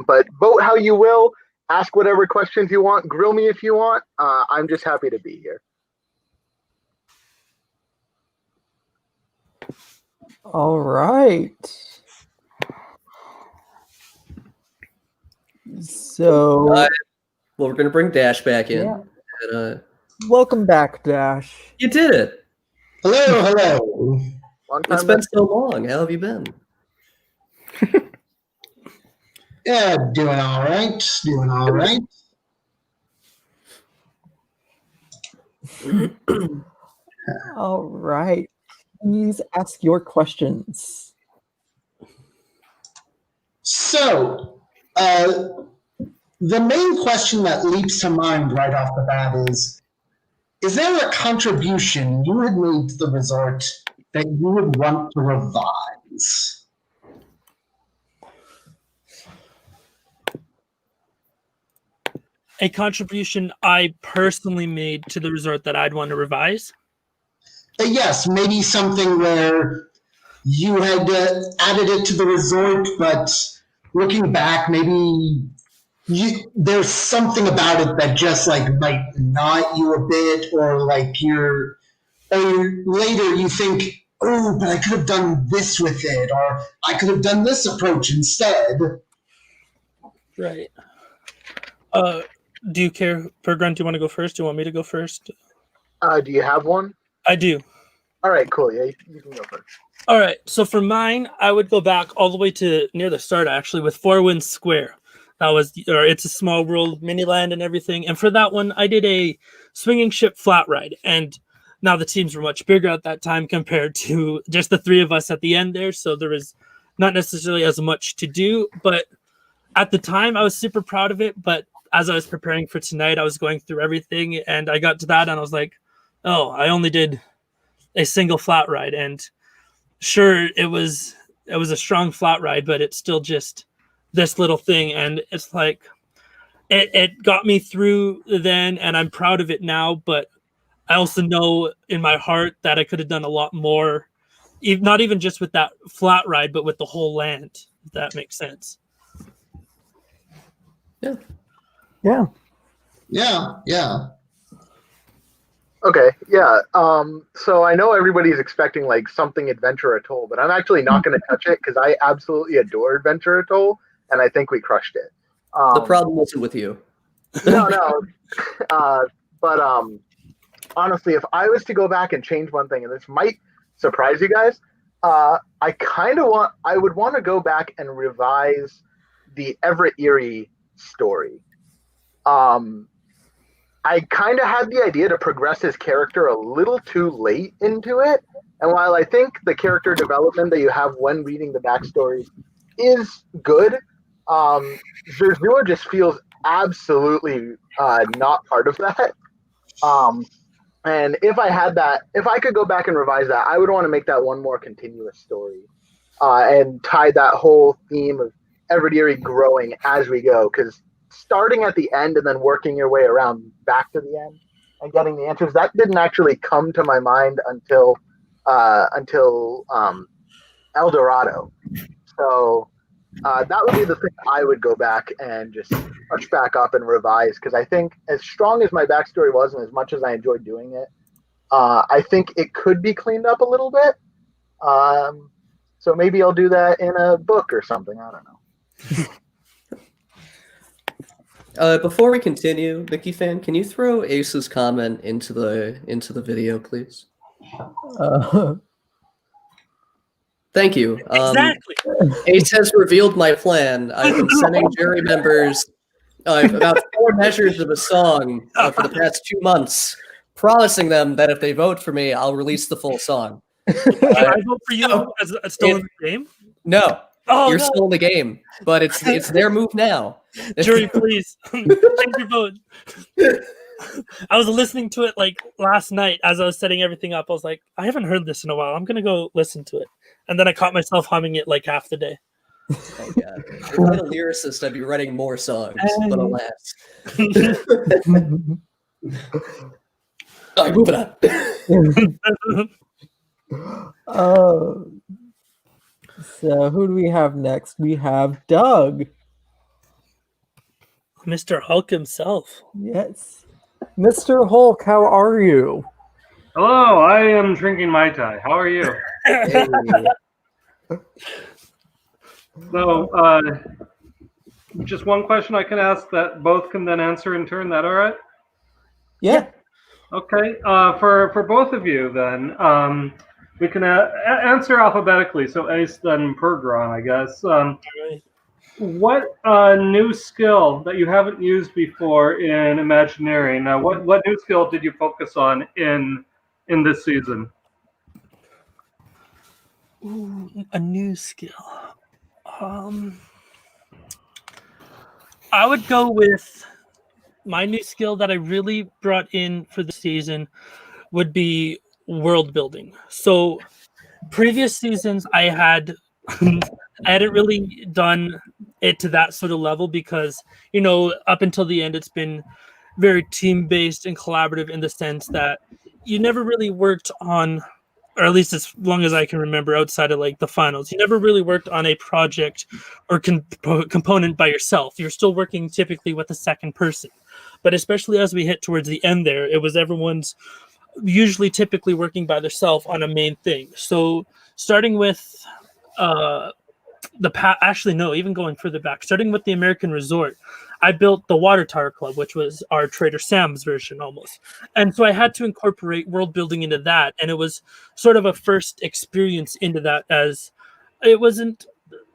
But vote how you will, ask whatever questions you want, grill me if you want. I'm just happy to be here. All right. So, well, we're going to bring Dash back in. Yeah. And, welcome back, Dash. you did it. Hello, hello. Long time It's been so long. How have you been? Yeah, doing all right. Doing all right. All right. Please ask your questions. So, the main question that leaps to mind right off the bat is there a contribution you had made to the resort that you would want to revise? A contribution I personally made to the resort that I'd want to revise? Yes, maybe something where you had added it to the resort, but looking back, maybe there's something about it that just like might knot you a bit, or like or later you think, oh, but I could have done this with it, or I could have done this approach instead. Right. Do you care, PerGron, do you want to go first? Do you want me to go first? Do you have one? I do. All right, cool. Yeah, you can go first. All right. So for mine, I would go back all the way to near the start, actually, with Four Winds Square. That was, or It's a Small World mini land and everything. And for that one, I did a swinging ship flat ride. And now the teams were much bigger at that time compared to just the three of us at the end there. So there was not necessarily as much to do. But at the time, I was super proud of it. But as I was preparing for tonight, I was going through everything. And I got to that and I was like, oh, I only did a single flat ride. And sure, it was a strong flat ride, but it's still just this little thing. And it's like, it got me through then, and I'm proud of it now. But I also know in my heart that I could have done a lot more, not even just with that flat ride, but with the whole land, if that makes sense. Yeah. Yeah. Yeah, yeah. Okay, yeah. So I know everybody's expecting like something Adventure Atoll, but I'm actually not going to touch it because I absolutely adore Adventure Atoll, and I think we crushed it. The problem wasn't with you. No. But honestly, if I was to go back and change one thing, and this might surprise you guys, I would want to go back and revise the Everett Erie story. I kind of had the idea to progress his character a little too late into it. And while I think the character development that you have when reading the backstory is good, Zerzua just feels absolutely not part of that. And if I could go back and revise that, I would want to make that one more continuous story and tie that whole theme of Everett Erie growing as we go, because starting at the end and then working your way around back to the end and getting the answers, that didn't actually come to my mind until El Dorado. So that would be the thing I would go back and just touch back up and revise, because I think as strong as my backstory was and as much as I enjoyed doing it, I think it could be cleaned up a little bit. So maybe I'll do that in a book or something. I don't know. Before we continue, Mickey fan, can you throw Ace's comment into the video, please? Thank you. Exactly. Ace has revealed my plan. I've been sending jury members about 4 measures of a song for the past 2 months, promising them that if they vote for me, I'll release the full song. Can I vote for you as still in the game? No. Oh, You're no. still in the game, but it's their move now. Jury, please. Take your vote. I was listening to it like last night as I was setting everything up. I was like, I haven't heard this in a while. I'm going to go listen to it. And then I caught myself humming it like half the day. Oh god. If I had a lyricist, I'd be writing more songs, but alas. Alright, moving on. So who do we have next? We have Doug. Mr. Hulk himself. Yes. Mr. Hulk, how are you? Hello, I am drinking Mai Tai. How are you? Hey. So, just one question I can ask that both can then answer in turn. That all right? Yeah. Okay. For both of you, then we can answer alphabetically. So Ace, then PerGron, I guess. What new skill that you haven't used before in Imagineering? What new skill did you focus on in this season? Ooh, a new skill. I would go with my new skill that I really brought in for the season would be world building. So previous seasons I had I hadn't really done it to that sort of level because, you know, up until the end it's been very team based and collaborative in the sense that you never really worked on, or at least as long as I can remember outside of like the finals, you never really worked on a project or component by yourself. You're still working typically with a second person. But especially as we hit towards the end there, it was everyone's usually typically working by themselves on a main thing. So starting with even going further back, starting with the American Resort, I built the Water Tower Club, which was our Trader Sam's version almost. And so I had to incorporate world building into that. And it was sort of a first experience into that, as it wasn't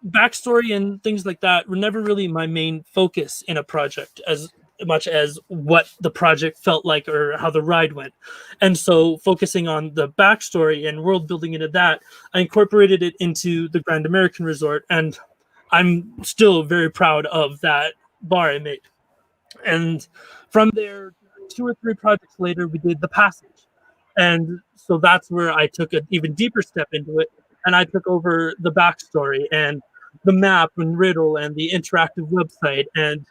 backstory and things like that were never really my main focus in a project as much as what the project felt like or how the ride went. And so focusing on the backstory and world building into that, I incorporated it into the Grand American Resort, and I'm still very proud of that bar I made. And from there, 2 or 3 projects later, we did The Passage. And so that's where I took an even deeper step into it, and I took over the backstory and the map and riddle and the interactive website. And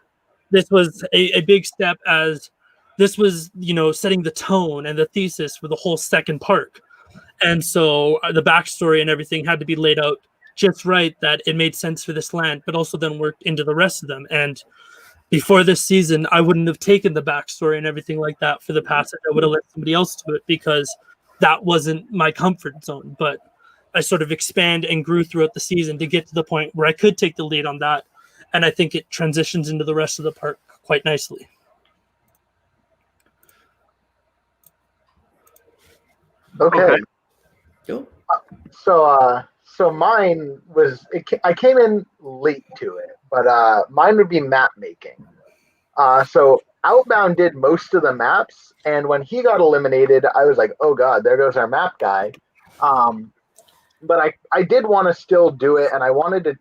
this was a big step, as this was, you know, setting the tone and the thesis for the whole second park. And so the backstory and everything had to be laid out just right, that it made sense for this land, but also then worked into the rest of them. And before this season, I wouldn't have taken the backstory and everything like that for The Passage. I would have let somebody else do it because that wasn't my comfort zone. But I sort of expand and grew throughout the season to get to the point where I could take the lead on that. And I think it transitions into the rest of the park quite nicely. Okay. Cool. So mine was, I came in late to it, but mine would be map making. So Outbound did most of the maps, and when he got eliminated, I was like, oh god, there goes our map guy. But I did want to still do it, and I wanted to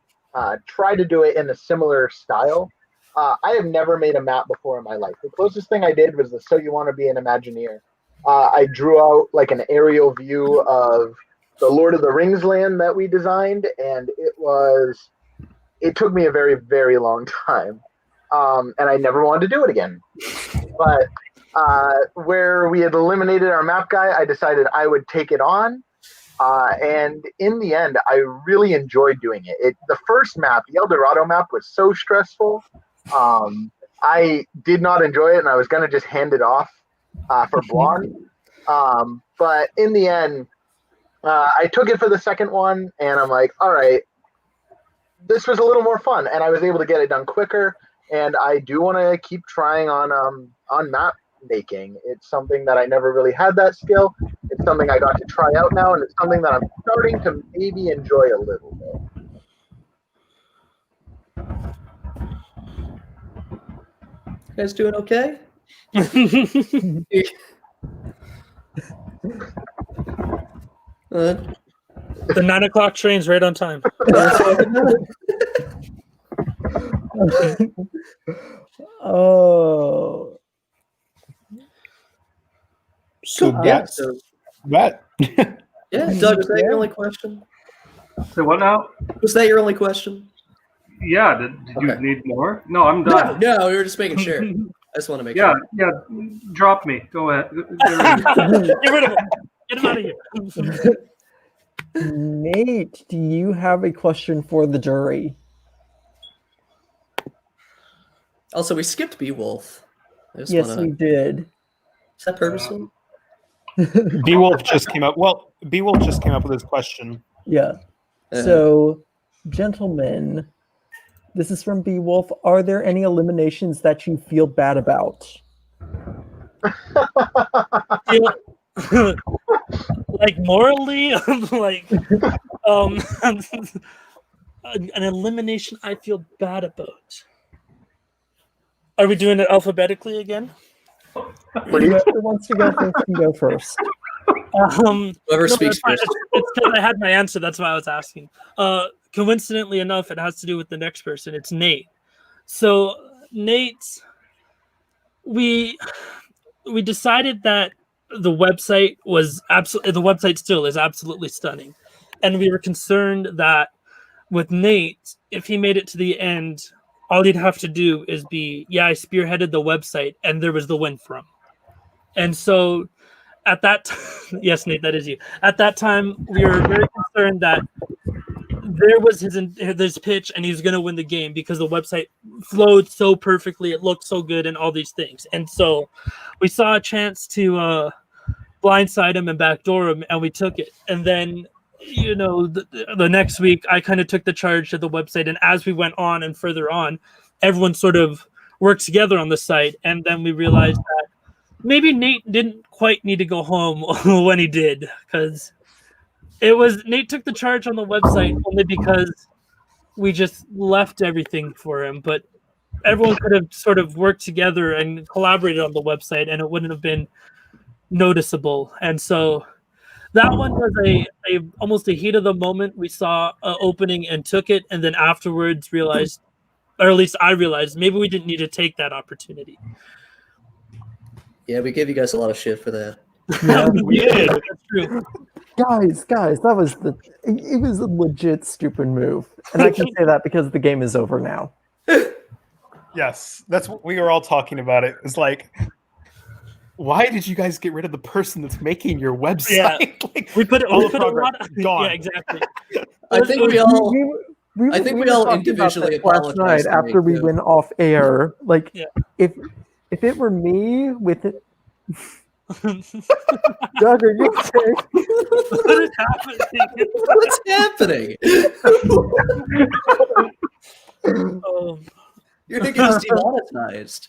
try to do it in a similar style. I have never made a map before in my life. The closest thing I did was the So You Want to Be an Imagineer. I drew out like an aerial view of the Lord of the Rings land that we designed, and it took me a very, very long time. And I never wanted to do it again. But where we had eliminated our map guy, I decided I would take it on. And in the end, I really enjoyed doing it. The first map, the El Dorado map, was so stressful. I did not enjoy it, and I was going to just hand it off for Blonde. But in the end, I took it for the second one, and I'm like, all right, this was a little more fun, and I was able to get it done quicker. And I do want to keep trying on map making. It's something that I never really had that skill. It's something I got to try out now, and it's something that I'm starting to maybe enjoy a little bit. You guys doing okay? The 9 o'clock train's right on time. Oh. So Cool. yeah, So, that yeah, Doug, was that your only question? So what now? Was that your only question? Yeah, did you Okay. need more? No, I'm done. No, we were just making sure. I just want to make Yeah, sure. yeah. Drop me. Go ahead. Get rid of him. Get him out of here. Nate, do you have a question for the jury? Also, we skipped Beowulf. I just Yes, wanna... we did. Is that purposeful? Beowulf just came up. Well, Beowulf just came up with his question. Yeah. Yeah. So, gentlemen, this is from Beowulf. Are there any eliminations that you feel bad about? Like morally, like an elimination I feel bad about. Are we doing it alphabetically again? Whoever wants to go first can go first. Whoever speaks that's fine. first. It's because I had my answer. That's why I was asking. Coincidentally enough, it has to do with the next person. It's Nate. So Nate, we decided that the website was absolutely, the website still is absolutely stunning, and we were concerned that with Nate, if he made it to the end, all he'd have to do is be, yeah, I spearheaded the website, and there was the win from. And so at that yes, Nate, that is you. At that time, we were very concerned that there was his pitch, and he's going to win the game because the website flowed so perfectly, it looked so good, and all these things. And so we saw a chance to blindside him and backdoor him, and we took it. And then, you know, the next week, I kind of took the charge to the website, and as we went on and further on, everyone sort of worked together on the site, and then we realized that maybe Nate didn't quite need to go home when he did, because Nate took the charge on the website only because we just left everything for him, but everyone could have sort of worked together and collaborated on the website, and it wouldn't have been noticeable. And so that one was almost a heat of the moment. We saw an opening and took it, and then afterwards realized, or at least I realized, maybe we didn't need to take that opportunity. Yeah, we gave you guys a lot of shit for that. Yeah. We did. That's true. Guys, that was it was a legit stupid move. And I can say that because the game is over now. Yes, that's what we were all talking about. It was like, why did you guys get rid of the person that's making your website? Yeah. Like, We put all the a progress lot of, gone. yeah, exactly. I think we all... I think we all were talking about individually this last night apologized to after Nate, we too. went off air. Like, Yeah. if it were me with it, Doug, are you okay? What is happening? What's happening? You're gonna get us demonetized.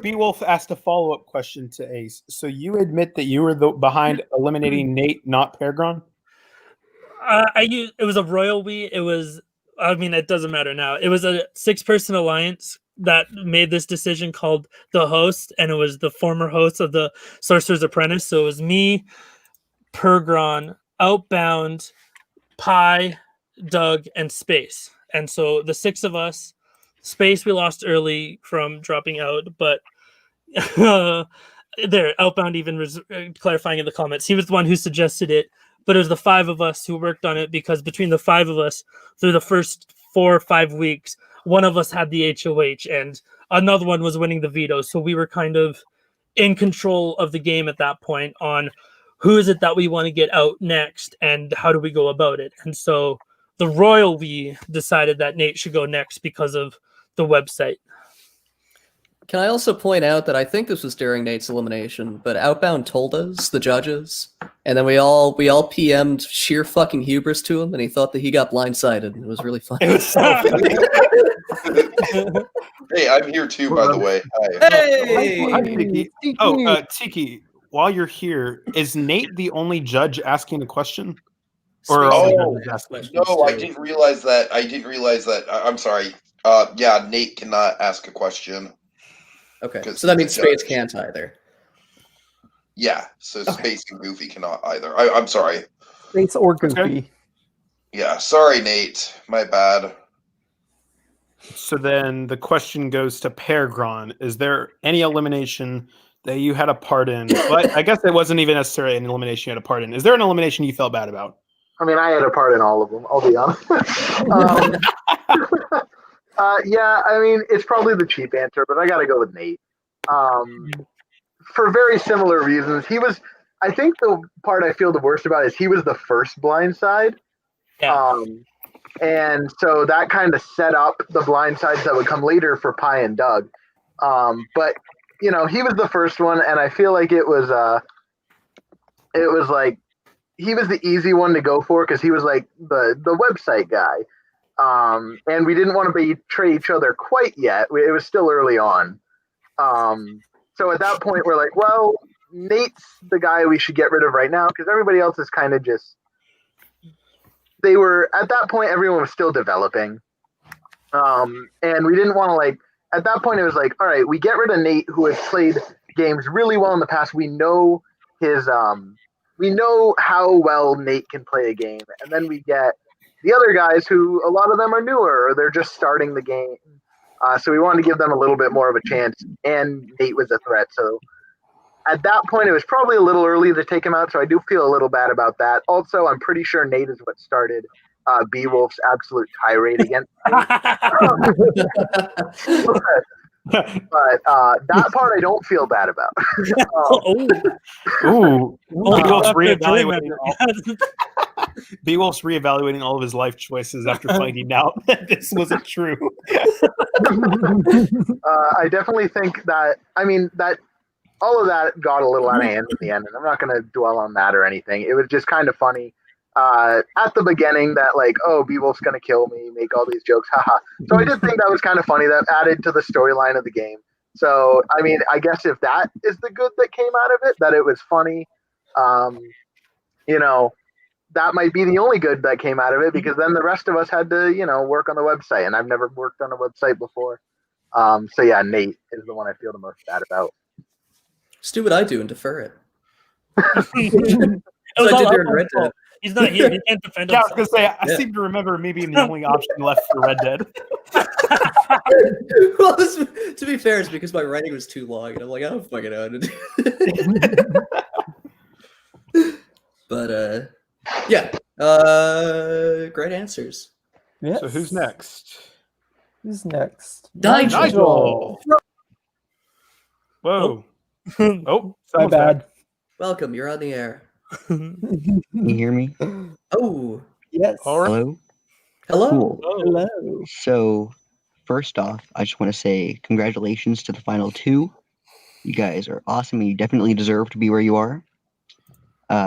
Beowulf asked a follow-up question to Ace. So you admit that you were behind eliminating Nate, not PerGron? It was a royal we. It was, I mean, it doesn't matter now. It was a 6-person alliance that made this decision called the host, and it was the former host of the Sorcerer's Apprentice. So it was me, PerGron, Outbound, Pi, Doug, and Space. And so the 6 of us, Space we lost early from dropping out, but there, Outbound even was clarifying in the comments. He was the one who suggested it, but it was the 5 of us who worked on it, because between the 5 of us, through the first 4 or 5 weeks, one of us had the HOH and another one was winning the veto. So we were kind of in control of the game at that point on who is it that we want to get out next and how do we go about it. And so the royal we decided that Nate should go next because of the website. Can I also point out that I think this was during Nate's elimination, but Outbound told us, the judges, and then we all PM'd sheer fucking hubris to him, and he thought that he got blindsided. It was really fun. It was so funny. Hey, I'm here too, by the way. Hi. Hey! Hi, Tiki. Oh, Tiki, while you're here, is Nate the only judge asking a question? Or are all the judges asking? No, I didn't realize that. I'm sorry. Yeah, Nate cannot ask a question. Okay, 'Cause so that means he's a judge. Space can't either. Yeah, so Space and Goofy cannot either. I'm sorry. Space or Goofy. Okay. Yeah, sorry, Nate. My bad. So then the question goes to PerGron. Is there any elimination that you had a part in? But I guess it wasn't even necessarily an elimination you had a part in. Is there an elimination you felt bad about? I mean, I had a part in all of them, I'll be honest. Yeah, I mean, it's probably the cheap answer, but I got to go with Nate. For very similar reasons. I think the part I feel the worst about is he was the first blindside. Yeah. And so that kind of set up the blindsides that would come later for Pi and Doug. But, he was the first one, and I feel like it was like, he was the easy one to go for because he was like the website guy. And we didn't want to betray each other quite yet. It was still early on. So at that point, we're like, well, Nate's the guy we should get rid of right now because everybody else is kind of just. At that point, everyone was still developing. And we didn't want to at that point, it was like, all right, we get rid of Nate, who has played games really well in the past. We know we know how well Nate can play a game. And then we get the other guys who a lot of them are newer or they're just starting the game. So we wanted to give them a little bit more of a chance. And Nate was a threat. So at that point, it was probably a little early to take him out, so I do feel a little bad about that. Also, I'm pretty sure Nate is what started Beowulf's absolute tirade against me. But that part I don't feel bad about. Beowulf's reevaluating all of his life choices after finding out that this wasn't true. I definitely think that, all of that got a little out of hand in the end, and I'm not going to dwell on that or anything. It was just kind of funny at the beginning that Beowulf's going to kill me, make all these jokes, haha. So I did think that was kind of funny. That added to the storyline of the game. So, I guess if that is the good that came out of it, that it was funny, that might be the only good that came out of it because then the rest of us had to, work on the website, and I've never worked on a website before. So yeah, Nate is the one I feel the most bad about. Just do what I do and defer it. So I did during Red Dead. He's not here. He can't defend Yeah, I himself. was gonna say, I seem to remember me being the only option left for Red Dead. Well, to be fair, it's because my writing was too long, and I'm like, I don't fucking know how to do it. But yeah, great answers. Yes. So who's next? Who's next? Nigel. Whoa. Oh, My bad. Welcome, you're on the air. Can you hear me? Oh, Yes. All right. Hello? hello. Cool. Hello. So, first off, I just want to say congratulations to the final two. You guys are awesome and you definitely deserve to be where you are.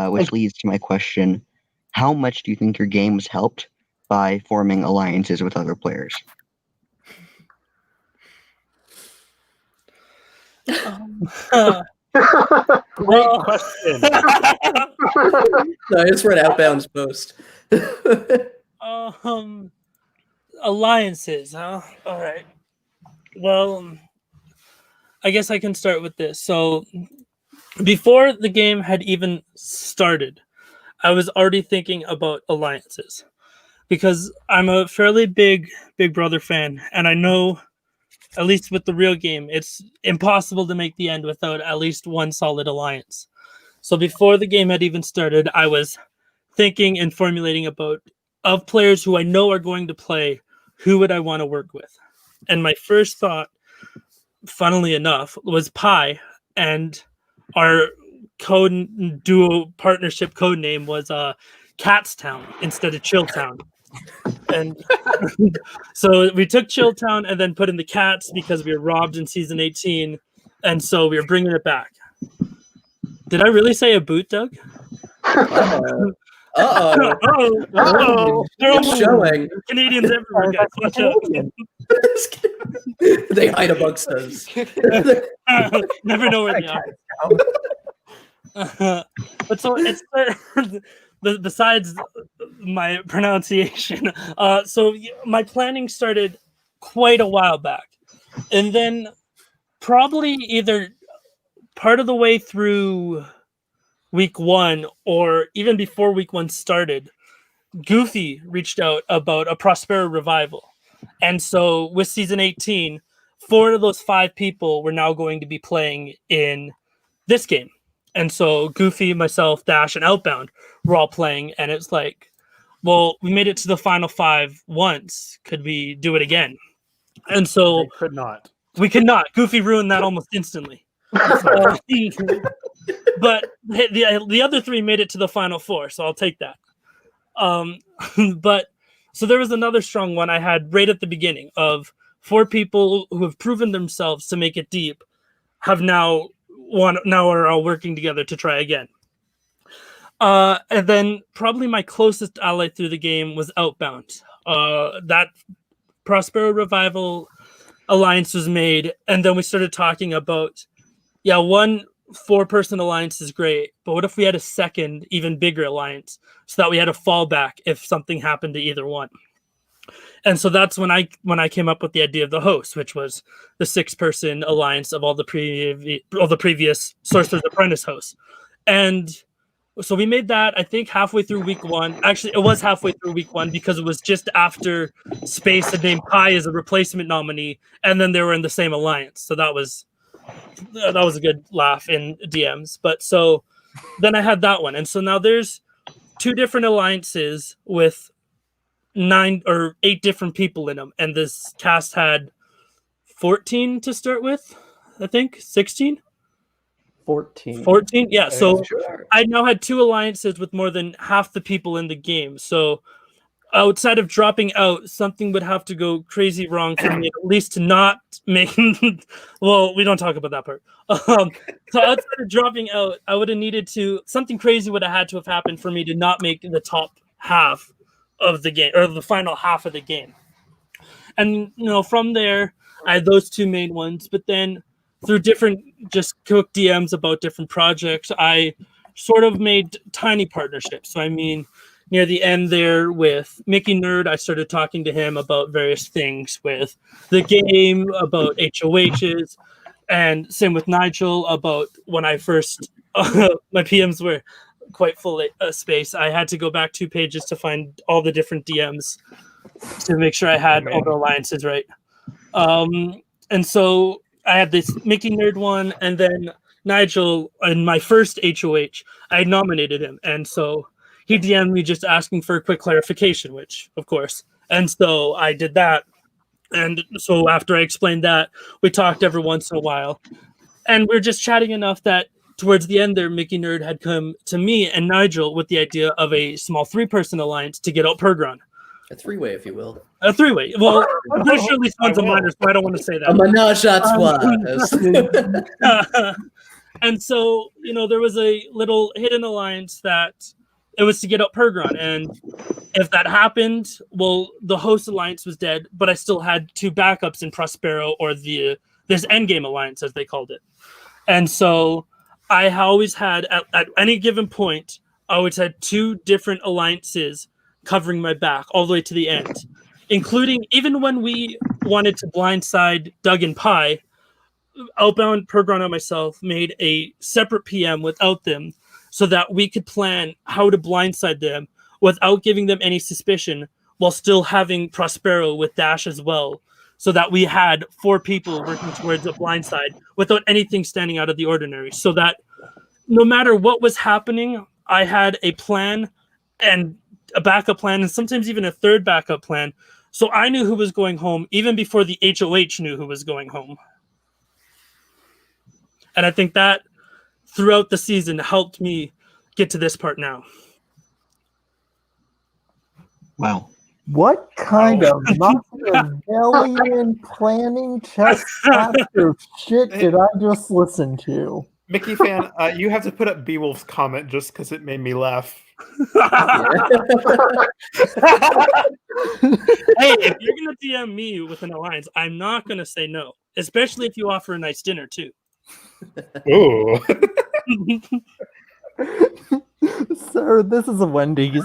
Which leads to my question. How much do you think your game was helped by forming alliances with other players? Great question. No, it's for an outbounds post. Alliances, huh? All right. Well, I guess I can start with this. So, before the game had even started, I was already thinking about alliances because I'm a fairly big Big Brother fan, and I know, at least with the real game, it's impossible to make the end without at least one solid alliance. So before the game had even started, I was thinking and formulating of players who I know are going to play, who would I want to work with? And my first thought, funnily enough, was Pi, and our code duo partnership code name was Catstown instead of Chilltown. And so we took Chilltown and then put in the cats because we were robbed in season 18, and so we were bringing it back. Did I really say a boot, Doug? Uh-oh. They're all It's showing. Canadians everywhere, guys. Watch out. They hide amongst us. Never know where they are. But so it's besides my pronunciation. So my planning started quite a while back, and then probably either part of the way through week one or even before week one started, Goofy reached out about a Prospero revival. And so with season 18, 4 of those 5 people were now going to be playing in this game. And so Goofy, myself, Dash, and Outbound were all playing. And it's like, well, we made it to the final 5 once. Could we do it again? And so They could not. we could not. Goofy ruined that almost instantly. But the other 3 made it to the final 4, so I'll take that. But so there was another strong one I had right at the beginning of 4 people who have proven themselves to make it deep have now are all working together to try again. And then probably my closest ally through the game was Outbound. That Prospero Revival alliance was made, and then we started talking about, one 4-person alliance is great, but what if we had a second, even bigger alliance so that we had a fallback if something happened to either one? And so that's when I came up with the idea of the host, which was the 6-person alliance of all the previous Sorcerer's Apprentice hosts. And so we made that, I think, halfway through week 1. Actually, it was halfway through week 1 because it was just after Space had named Pi as a replacement nominee, and then they were in the same alliance. So that was a good laugh in DMs. But so then I had that one. And so now there's 2 different alliances with 9 or 8 different people in them. And this cast had 14 to start with, I think, 16? 14. 14? Yeah, so Sure. I now had 2 alliances with more than half the people in the game. So outside of dropping out, something would have to go crazy wrong for me, at least to not make... well, we don't talk about that part. So outside of dropping out, I would have needed to... Something crazy would have had to have happened for me to not make the top half of the game, or the final half of the game. And, from there, I had those 2 main ones, but then through different just quick DMs about different projects, I sort of made tiny partnerships. So, I mean, near the end there with Mickey Nerd, I started talking to him about various things with the game, about HOHs, and same with Nigel about when I first, my PMs were quite full space. I had to go back 2 pages to find all the different DMs to make sure I had all the alliances right. And so I had this Mickey Nerd one, and then Nigel, in my first HOH, I had nominated him. And so he DM'd me just asking for a quick clarification, which, of course. And so I did that. And so after I explained that, we talked every once in a while. And we were just chatting enough that towards the end there, Mickey Nerd had come to me and Nigel with the idea of a small 3-person alliance to get out PerGron. A 3-way, if you will. A 3-way. Well, I'm pretty sure at least one's a minor, so I don't want to say that. A menage a trois. And so, there was a little hidden alliance that it was to get up PerGron. And if that happened, well, the host alliance was dead, but I still had 2 backups in Prospero, or this endgame alliance, as they called it. And so I always had, at any given point, I always had 2 different alliances covering my back all the way to the end, including even when we wanted to blindside Doug and Pi, Outbound, PerGron, and myself made a separate PM without them so that we could plan how to blindside them without giving them any suspicion, while still having Prospero with Dash as well, so that we had 4 people working towards a blindside without anything standing out of the ordinary, so that no matter what was happening, I had a plan and a backup plan, and sometimes even a 3rd backup plan. So I knew who was going home even before the HOH knew who was going home. And I think that throughout the season helped me get to this part now. Wow. What kind of Machiavellian planning chess master shit did I just listen to? Mickey fan, you have to put up Beowulf's comment just because it made me laugh. Hey, if you're gonna DM me with an alliance, I'm not gonna say no, especially if you offer a nice dinner too. Ooh. Sir, this is a Wendy's.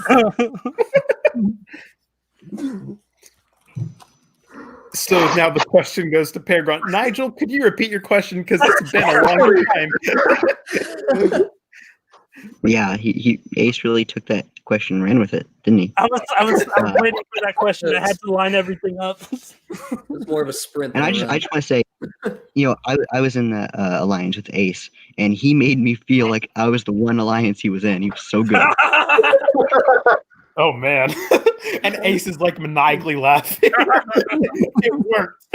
So now the question goes to PerGron. Nigel, could you repeat your question, because it's been a long time? Yeah, he Ace really took that question and ran with it, didn't he? I was waiting for that question. I had to line everything up. It's more of a sprint. And than I a just run. want to say, I was in the alliance with Ace, and he made me feel like I was the one alliance he was in. He was so good. Oh man. And Ace is like maniacally laughing. It worked.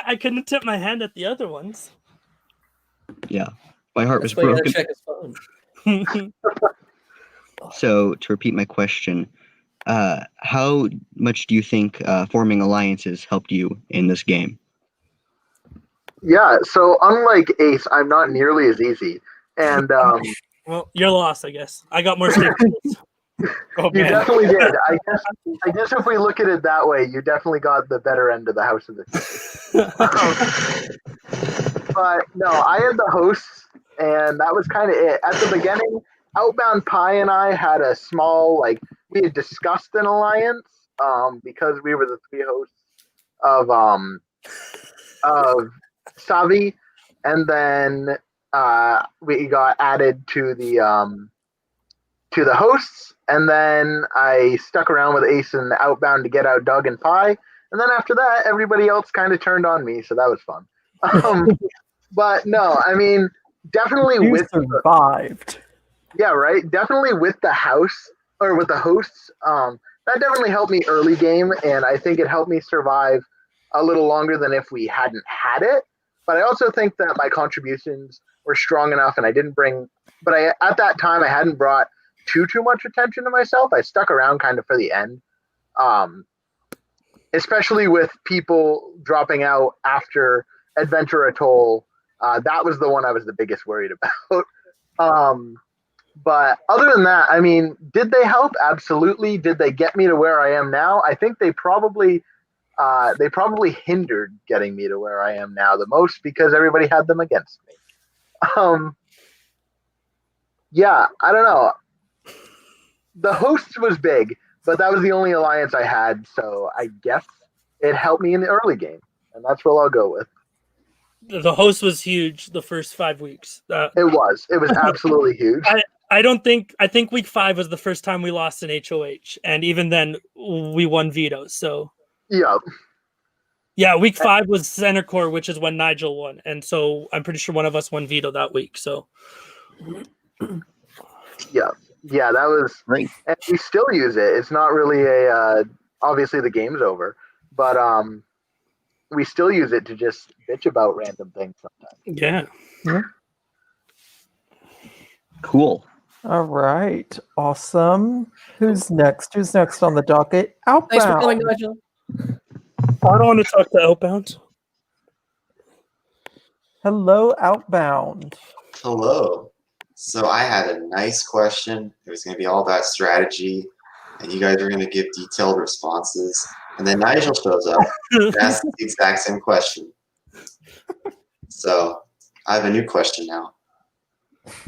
I couldn't tip my hand at the other ones. Yeah, my heart was That's why you gotta broken. check his phone. So to repeat my question, how much do you think forming alliances helped you in this game? Yeah, so unlike Ace, I'm not nearly as easy. And Well, you're lost, I guess. I got more staples. Oh you man. definitely did. I guess if we look at it that way, you definitely got the better end of the house of the But no, I had the hosts, and that was kind of it. At the beginning, Outbound Pie and I had a small, we had discussed an alliance because we were the three hosts of Savi, and then we got added to the hosts, and then I stuck around with Ace and Outbound to get out Doug and Pie, and then after that, everybody else kind of turned on me, so that was fun. But no, I mean, definitely You with survived. yeah, right. Definitely with the house or with the hosts. That definitely helped me early game, and I think it helped me survive a little longer than if we hadn't had it. But I also think that my contributions were strong enough, and I didn't bring. But at that time I hadn't brought too much attention to myself. I stuck around kind of for the end, especially with people dropping out after Adventure Atoll. That was the one I was the biggest worried about. But other than that, I mean, did they help? Absolutely. Did they get me to where I am now? I think they probably hindered getting me to where I am now the most because everybody had them against me. Yeah, I don't know. The hosts was big, but that was the only alliance I had, so I guess it helped me in the early game, and that's what I'll go with. The host was huge the first 5 weeks. It was absolutely huge. I think week 5 was the first time we lost an HOH, and even then we won vetoes. So yeah, week 5 was Center Core, which is when Nigel won, and so I'm pretty sure one of us won veto that week. So yeah, that was Great. And we still use it. It's not really a obviously the game's over, but we still use it to just bitch about random things sometimes. yeah. Cool. All right. Awesome. Who's next? Who's next on the docket? Outbound. Thanks for coming, Nigel. I don't want to talk to Outbound. Hello, Outbound. Hello. So I had a nice question. It was going to be all about strategy, and you guys are going to give detailed responses. And then Nigel shows up and asks the exact same question. So I have a new question now.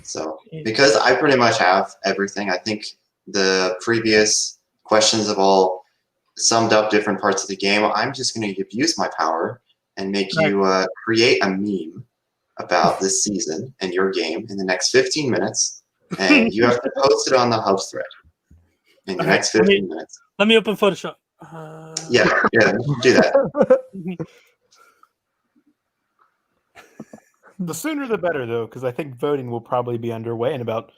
So because I pretty much have everything, I think the previous questions have all summed up different parts of the game. I'm just going to abuse my power and make you create a meme about this season and your game in the next 15 minutes, and you have to post it on the hub thread in the next 15 minutes. Let me open Photoshop. Yeah, do that. The sooner the better, though, because I think voting will probably be underway in about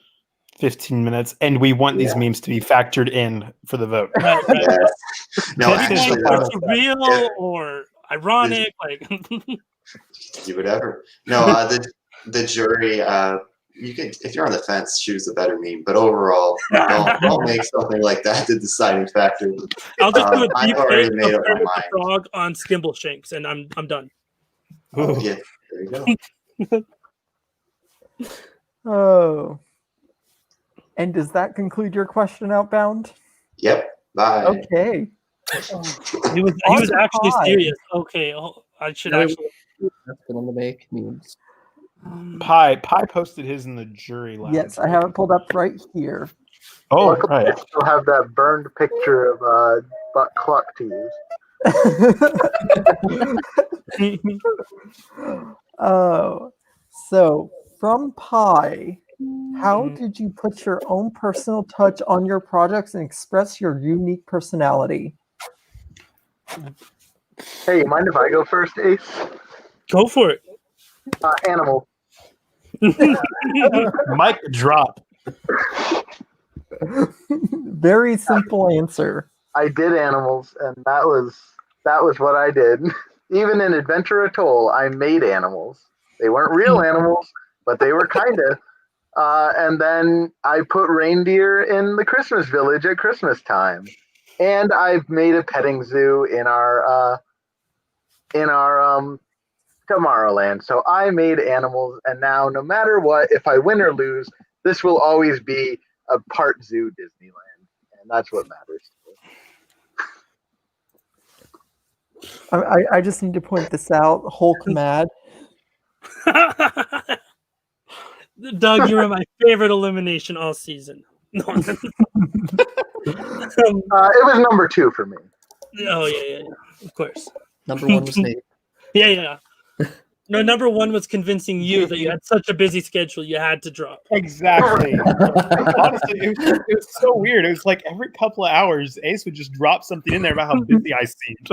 15 minutes, and we want these memes to be factored in for the vote. Right. Yes. No, actually, it's real or ironic, do whatever. No, the jury. You can, if you're on the fence, choose a better meme. But overall, don't make something like that the deciding factor. I'll just do a I've deep already fake made of up my Kermit the mind. Frog on Skimble Shanks, and I'm done. Oh, yeah, there you go. Oh. And does that conclude your question, Outbound? Yep. Bye. Okay. He was actually serious. Okay, I should actually. That's going to make memes. Pie posted his in the jury lounge. Yes, I have it pulled up right here. Oh, Luckily, right. I still have that burned picture of Butt Cluck to use. Oh, so from Pi, How did you put your own personal touch on your projects and express your unique personality? Hey, you mind if I go first, Ace? Go for it. Animal. Mic drop. Very simple answer. I did animals, and that was what I did. Even in Adventure Atoll, I made animals. They weren't real animals, but they were kinda. And then I put reindeer in the Christmas village at Christmas time. And I've made a petting zoo in our Tomorrowland. So I made animals, and now no matter what, if I win or lose, this will always be a part zoo Disneyland, and that's what matters. I just need to point this out. Hulk mad. Doug, you were my favorite elimination all season. No. It was number 2 for me. Oh yeah, of course. Number 1 was Nate. Yeah. No, number 1 was convincing you that you had such a busy schedule you had to drop. Exactly. Honestly, it was so weird. It was like every couple of hours, Ace would just drop something in there about how busy I seemed.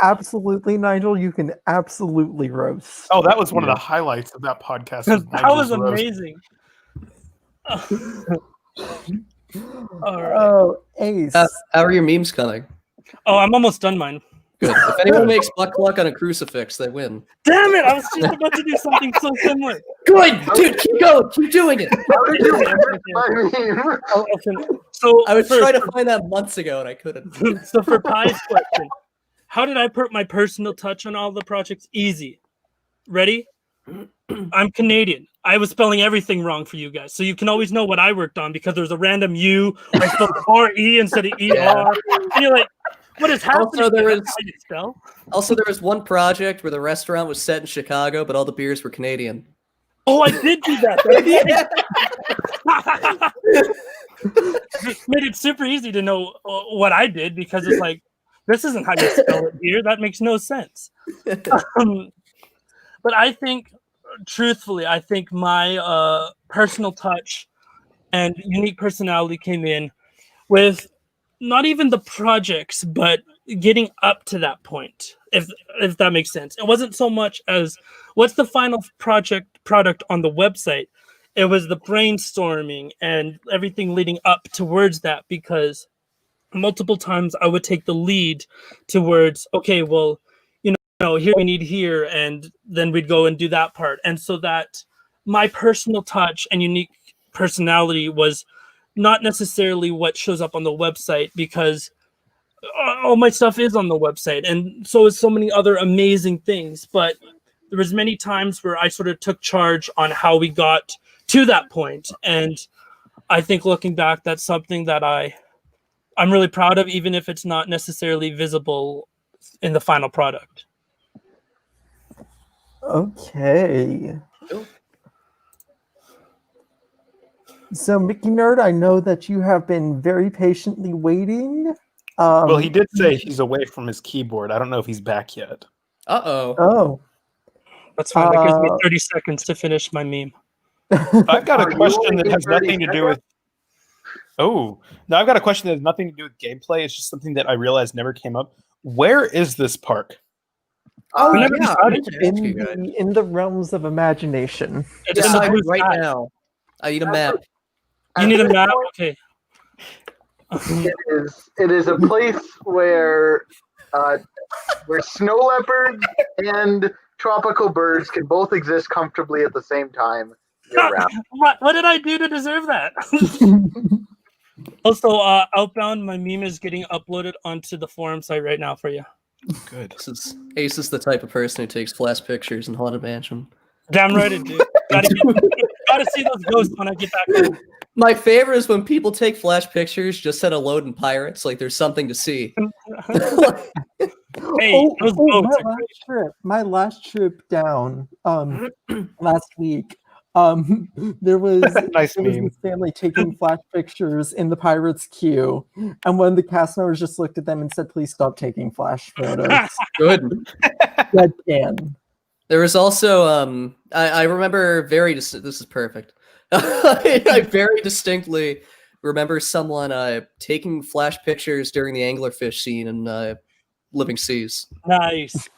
Absolutely, Nigel. You can absolutely roast. Oh, that was one of the highlights of that podcast. That was amazing. All right. Oh, Ace. How are your memes coming? Oh, I'm almost done mine. Good. If anyone makes buck luck on a crucifix, they win. Damn it! I was just about to do something so similar. Good, dude. Keep going. Keep doing it. How did you miss my meme? So I was trying to find that months ago and I couldn't. So for Pie's question, how did I put my personal touch on all the projects? Easy. Ready? I'm Canadian. I was spelling everything wrong for you guys, so you can always know what I worked on because there's a random U. I spelled R-E instead of E-R. And you're like, what is happening? Also, there was one project where the restaurant was set in Chicago, but all the beers were Canadian. Oh, I did do that. Made it super easy to know what I did because it's like, this isn't how you spell it here. That makes no sense. But I think, truthfully, I think my personal touch and unique personality came in with not even the projects, but getting up to that point, if that makes sense. It wasn't so much as what's the final product on the website. It was the brainstorming and everything leading up towards that, because multiple times I would take the lead towards, okay, well, here we need here, and then we'd go and do that part. And so that my personal touch and unique personality was not necessarily what shows up on the website, because all my stuff is on the website, and so is so many other amazing things. But there was many times where I sort of took charge on how we got to that point. And I think looking back, that's something that I'm really proud of, even if it's not necessarily visible in the final product. Okay. So, Mickey Nerd, I know that you have been very patiently waiting. Well, he did say he's away from his keyboard. I don't know if he's back yet. Uh-oh. Oh. That's fine. That gives me 30 seconds to finish my meme. I've got a question that has nothing to do with... Oh. No, I've got a question that has nothing to do with gameplay. It's just something that I realized never came up. Where is this park? In the realms of imagination. It's right now. I need a map. You need a map? Okay. It is a place where snow leopards and tropical birds can both exist comfortably at the same time year-round. What did I do to deserve that? Also, Outbound, my meme is getting uploaded onto the forum site right now for you. Good. Ace is the type of person who takes flash pictures in Haunted Mansion. Damn right it do. Gotta see those ghosts when I get back home. My favorite is when people take flash pictures just set a load in Pirates, like there's something to see. Hey, my last trip down last week. There was nice this family taking flash pictures in the Pirates queue, and one of the cast members just looked at them and said, "Please stop taking flash photos." Good. Deadpan. There was also I remember this is perfect. I very distinctly remember someone taking flash pictures during the anglerfish scene in Living Seas. Nice.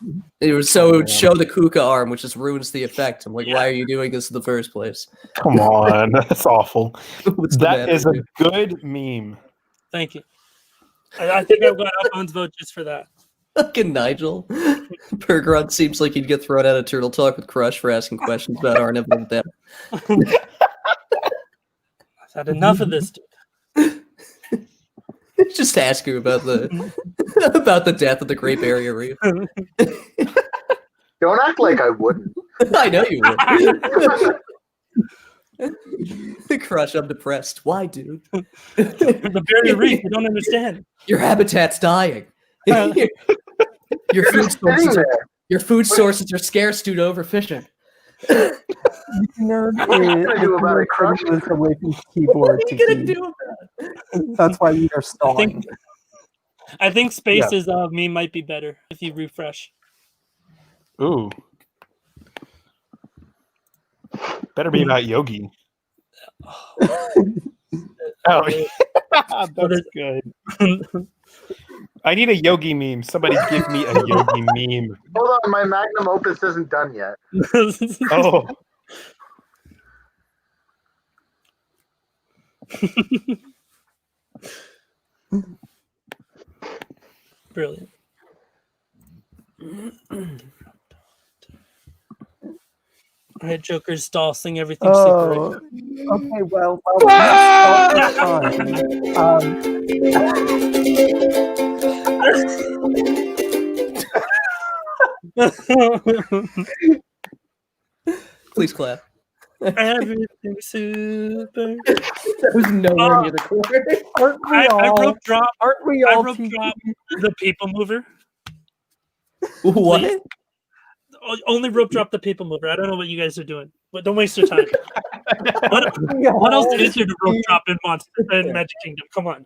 It would show the Kuka arm, which just ruins the effect. I'm like, why are you doing this in the first place? Come on, that's awful. What's the That matter is a with good meme. Thank you. I think I've got Alphone's vote just for that. Fucking Nigel. PerGron seems like he'd get thrown out of Turtle Talk with Crush for asking questions about Arniv and Death. I've had enough of this, dude. Just ask you about the death of the Great Barrier Reef. Don't act like I wouldn't. I know you would. Crush, I'm depressed. Why, dude? The Barrier Reef, you don't understand. Your habitat's dying. Your food sources are scarce due to overfishing. Nerd What are you gonna do about it, Crush? is away from the keyboard. What are you gonna do about it? That's why we are stalling. I think Space's meme might be better if you refresh. Ooh. Better be about Yogi. Oh, that's good. I need a Yogi meme. Somebody give me a Yogi meme. Hold on, my magnum opus isn't done yet. Oh. Brilliant. All right, Joker's stall, sing everything secret. Okay, well, let's start Please clap. Everything super. There's nowhere near the corner. I rope drop. Aren't we I all rope drop the people mover. What? Please. Only rope drop the people mover. I don't know what you guys are doing, but don't waste your time. What else is there to rope drop in Magic Kingdom? Come on.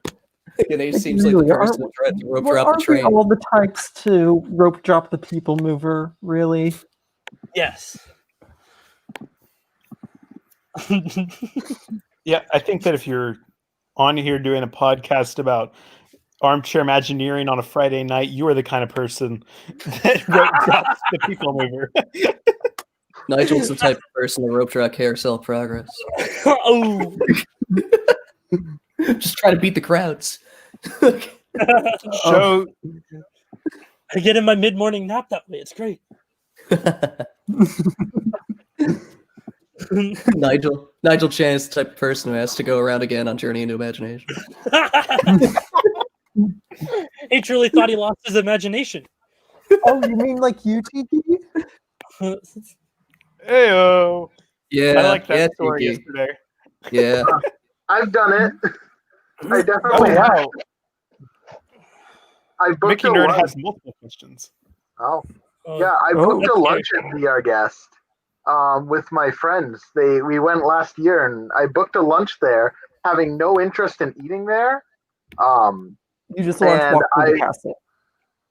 It seems like the person that tried to rope drop the train. All the types to rope drop the people mover, really? Yes. Yeah, I think that if you're on here doing a podcast about armchair Imagineering on a Friday night, you are the kind of person that rope drops the people mover. Nigel's the type of person to rope drop carousel progress. Oh. Just try to beat the crowds. So I get in my mid-morning nap that way. It's great. Nigel Chan is the type of person who has to go around again on Journey into Imagination. He truly thought he lost his imagination. Oh, you mean like UTD? Heyo. Yeah, I like that yeah, story Tiki. yesterday. Yeah. I've done it. I definitely Oh, have. wow. I booked Mickey a Nerd lunch. has multiple questions. Oh, yeah, I booked a lunch at Be Our Guest with my friends. We went last year, and I booked a lunch there, having no interest in eating there. You just want to walk through the castle.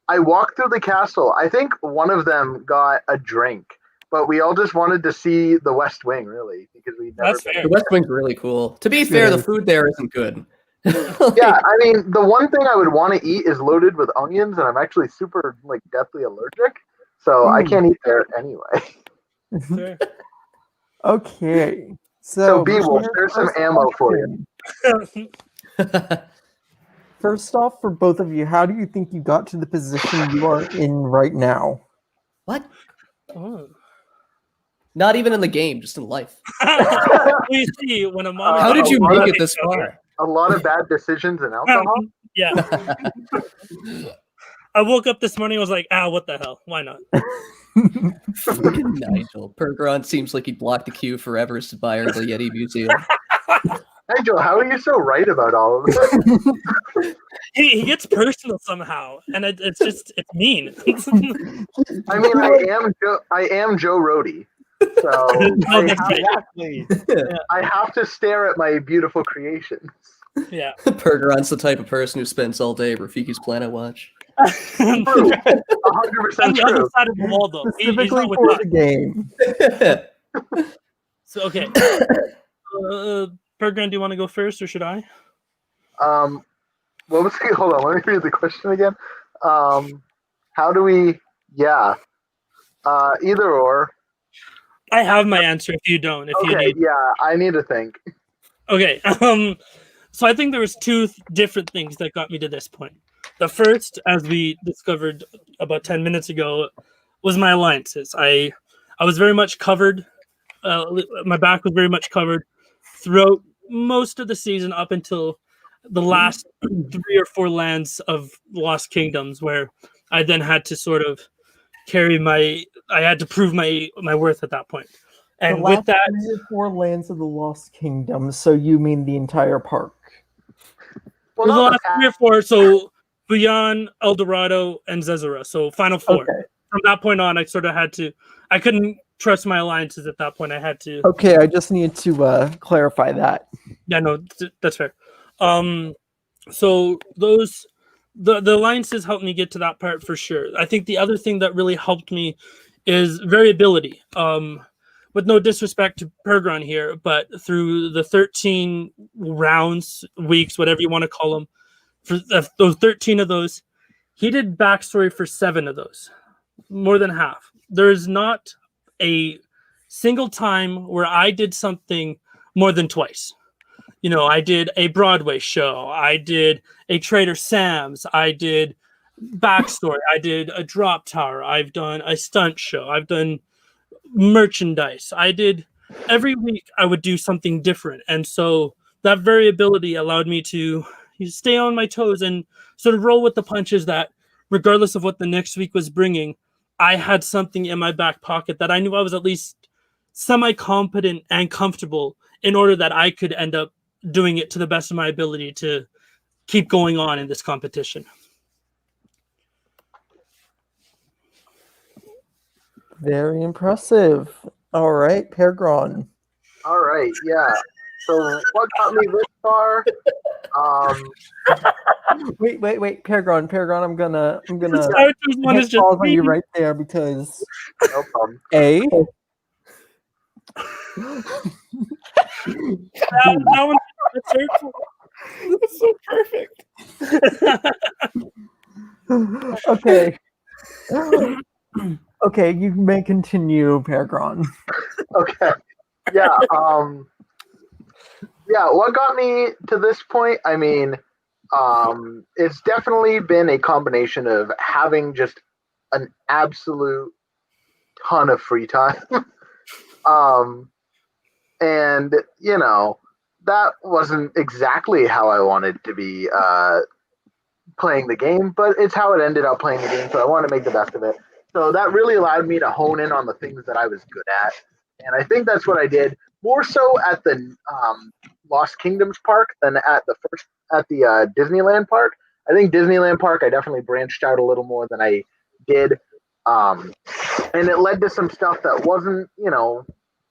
I walked through the castle. I think one of them got a drink, but we all just wanted to see the West Wing, really, because we never. That's fair. The West Wing's really cool. To be fair, the food there isn't good. Yeah, I mean, the one thing I would want to eat is loaded with onions, and I'm actually super deathly allergic, so I can't eat there anyway. Fair. Okay, So B-Wolf, there's some ammo for you. First off, for both of you, how do you think you got to the position you are in right now? What? Oh. Not even in the game, just in life. We see when a mom. How did you make it this far? A lot of bad decisions and alcohol. Yeah. I woke up this morning and was like, what the hell? Why not? Fucking Nigel. PerGron seems like he blocked the queue forever to buy her the Yeti Museum. Nigel, how are you so right about all of this? He gets personal somehow, and it's mean. I mean, I am Joe Rody, so I have to stare at my beautiful creations. Yeah. PerGron's the type of person who spends all day at Rafiki's Planet Watch. True. 100% On the other true. side of the wall, though. He's Specifically not with for us. the game. So okay. PerGron, do you want to go first, or should I? What was the, hold on, let me read the question again. How do we? Yeah. Either or. I have my answer. If you don't, if you Okay. need. Yeah, I need to think. Okay. So I think there was two different things that got me to this point. The first, as we discovered about 10 minutes ago, was my alliances. I was very much covered. My back was very much covered throughout most of the season up until the last 3 or 4 lands of Lost Kingdoms, where I then had to sort of I had to prove my worth at that point. And The with last that, 3 or 4 lands of the Lost Kingdom. So you mean the entire park? Well, the not last 3 or 4, so Buyan, El Dorado, and Zezura. So final 4. Okay. From that point on, I sort of had to. I couldn't trust my alliances at that point. I had to. Okay, I just need to clarify that. Yeah, no, that's fair. So those the alliances helped me get to that part for sure. I think the other thing that really helped me is variability. With no disrespect to PerGron here, but through the 13 rounds, weeks, whatever you want to call them, for those 13 of those, he did backstory for 7 of those, more than half. There is not a single time where I did something more than twice. You know, I did a Broadway show, I did a Trader Sam's, I did backstory, I did a drop tower, I've done a stunt show, I've done merchandise. I did every week I would do something different. And so that variability allowed me to stay on my toes and sort of roll with the punches that regardless of what the next week was bringing, I had something in my back pocket that I knew I was at least semi-competent and comfortable in order that I could end up doing it to the best of my ability to keep going on in this competition. Very impressive. All right, PerGron. All right, yeah. So what got me this far? Wait, PerGron. I'm gonna one is hit just pause on you right there because No problem. A. that one, that's so perfect. Okay. Okay, you may continue, PerGron. Okay. Yeah. Yeah. What got me to this point? I mean, it's definitely been a combination of having just an absolute ton of free time. And you know, that wasn't exactly how I wanted to be playing the game, but it's how it ended up playing the game. So I want to make the best of it. So that really allowed me to hone in on the things that I was good at. And I think that's what I did more so at the Lost Kingdoms park than at the Disneyland park. I think Disneyland park, I definitely branched out a little more than I did. And it led to some stuff that wasn't, you know,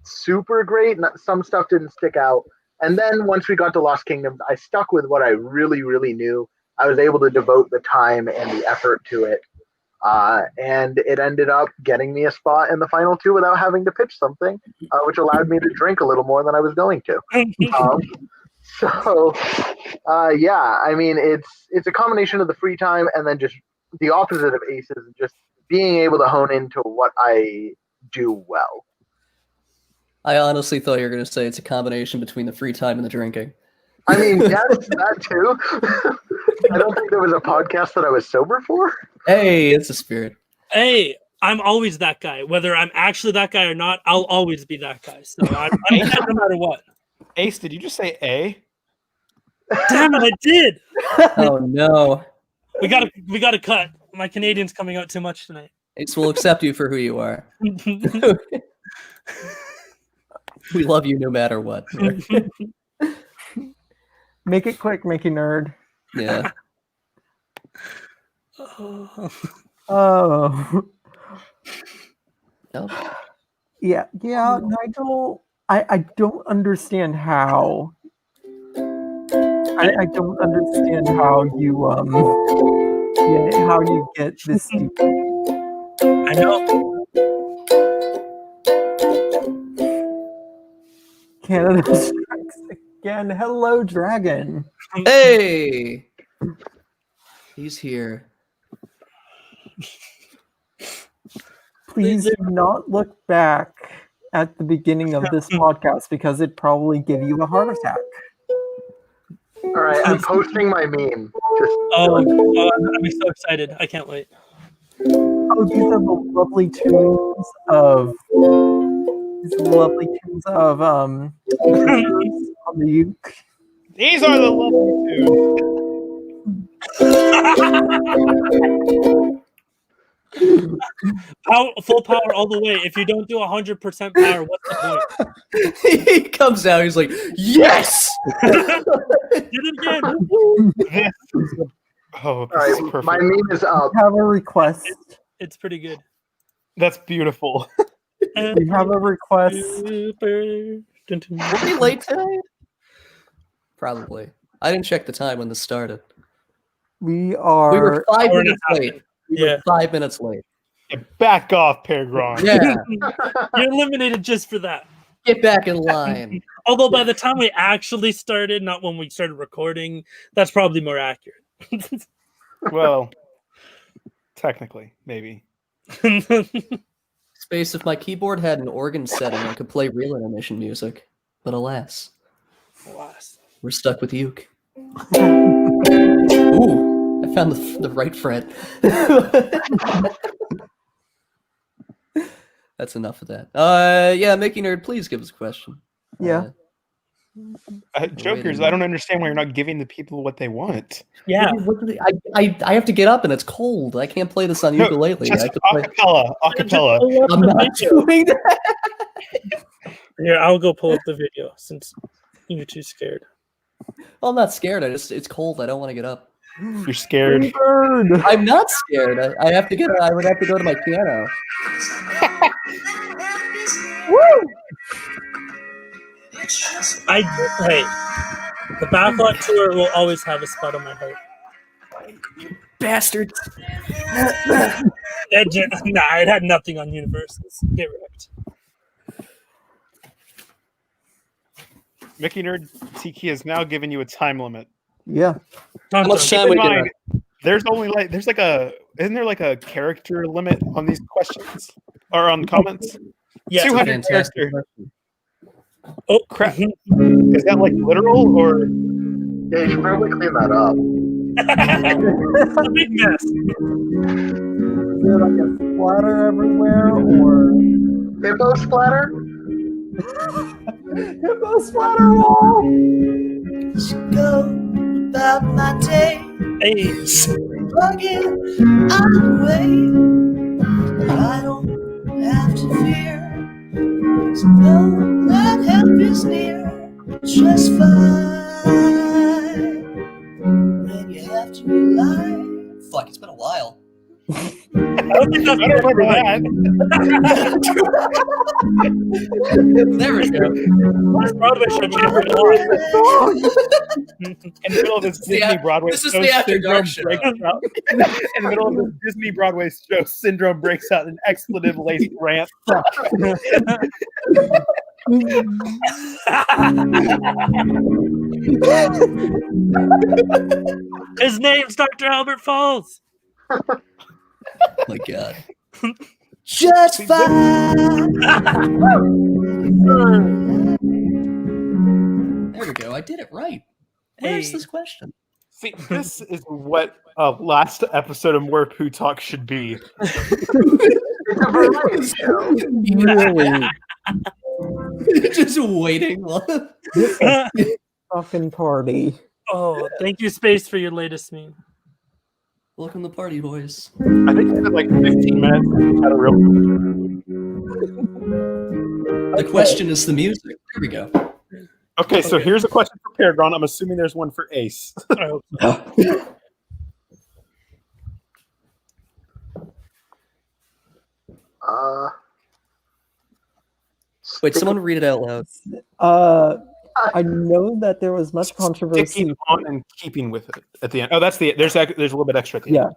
super great. Some stuff didn't stick out. And then once we got to Lost Kingdoms, I stuck with what I really, really knew. I was able to devote the time and the effort to it. And it ended up getting me a spot in the final 2 without having to pitch something, which allowed me to drink a little more than I was going to. Yeah, I mean, it's a combination of the free time and then just the opposite of aces, just being able to hone into what I do well. I honestly thought you were going to say it's a combination between the free time and the drinking. I mean, yes, that too. I don't think there was a podcast that I was sober for. Hey, it's a spirit. Hey, I'm always that guy. Whether I'm actually that guy or not, I'll always be that guy. So I'm that no matter what. Ace, did you just say A? Damn it, I did. Oh no. We gotta cut. My Canadian's coming out too much tonight. Ace will accept you for who you are. We love you no matter what. Make it quick, Mickey Nerd. Yeah. Oh. Nope. Yeah, Nigel, I don't understand how. I don't understand how you Yeah, how you get this deep. I know. Canada strikes again. Hello, dragon. Hey, he's here. Please do not look back at the beginning of this podcast because it'd probably give you a heart attack. All right, I'm posting my meme. Oh, I'm so excited. I can't wait. Oh, these are the lovely tunes of on the uke. These are the lovely Full power all the way. If you don't do 100% power, what's the point? He comes out. He's like, yes. Did it again. Oh, All right, perfect. my meme is up. We have a request. It's pretty good. That's beautiful. We have a request. Were we late today? Probably. I didn't check the time when this started. We are. We were 5 Hour and a minutes half. late. We were 5 minutes late. Back off, PerGron. Yeah. You're eliminated just for that. Get back in line. Although by the time we actually started, not when we started recording, that's probably more accurate. Well, technically, maybe. Space, if my keyboard had an organ setting, I could play real intermission music. But alas, we're stuck with uke. Ooh, I found the right fret. That's enough of that. Yeah, Mickey Nerd, please give us a question. Yeah. Jokers, I don't understand why you're not giving the people what they want. Yeah. I have to get up and it's cold. I can't play this on ukulele. I have to play acapella. I'm not doing that. Here, I'll go pull up the video since you're too scared. Well, I'm not scared. It's cold. I don't want to get up. You're scared. I'm not scared. I have to get. I would have to go to my piano. Woo! Hey, the Backlot tour will always have a spot on my heart. Bastards. Nah, it had nothing on Universal's. Get wrecked. Mickey Nerd Tiki has now given you a time limit. Yeah. How much time we get? There's only isn't there like a character limit on these questions or on comments? Yeah, 200 characters. Oh crap! Is that like literal or? Yeah, you should probably clean that up. It's a big mess. Is there like a splatter everywhere or hippo splatter? Hippo splatter wall. Go about my day. Hey. Plugging out of the way. I don't have to fear. Cause no that help is near. Just fine. When you have to rely. Fuck, it's been a while. I don't think that's remember that. There we go. This Broadway show changed a lot. In the middle of this Disney Broadway This is show, the After Dark show. breaks out. In the middle of this Disney Broadway show, Syndrome breaks out an expletive-laced rant. His name's Dr. Albert Falls. Oh my god. Just fine. There we go. I did it right. Where's this question? See, this is what last episode of More Poo Talk should be. It's a variety show. Really? Just waiting. Fucking party. Oh, thank you, Space, for your latest meme. Welcome to the party, boys. I think it's been like 15 minutes. Had a real. The question is the music. There we go. Okay, so here's a question for PerGron. I'm assuming there's one for Ace. I hope so. Wait, someone read it out loud. I know that there was much controversy. Sticking on and keeping with it at the end. Oh, that's the there's a little bit extra at the end.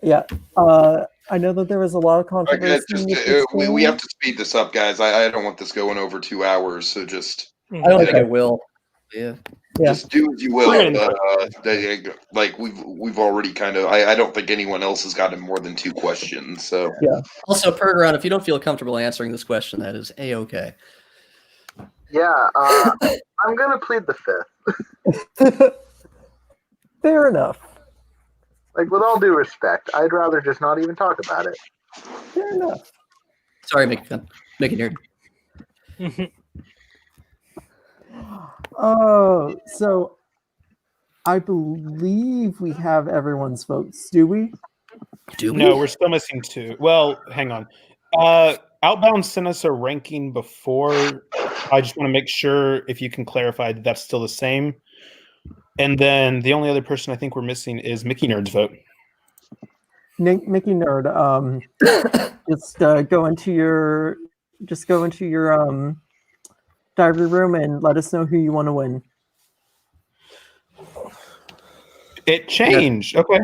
Yeah. I know that there was a lot of All right, guys, controversy. we have to speed this up, guys. I don't want this going over 2 hours, so just I don't think it will. Yeah. just do as you will. Like we've already kind of. I don't think anyone else has gotten more than 2 questions. So Also, PerGron, if you don't feel comfortable answering this question, that is a-okay. Yeah, I'm gonna plead the 5th. Fair enough. Like, with all due respect, I'd rather just not even talk about it. Fair enough. Sorry, make it nerd. Oh, so I believe we have everyone's votes. Do we? No, we're still missing 2. Well, hang on. Outbound sent us a ranking before. I just want to make sure if you can clarify that that's still the same. And then the only other person I think we're missing is Mickey Nerd's vote. Mickey Nerd, just go into your diary room and let us know who you want to win. It changed. Okay.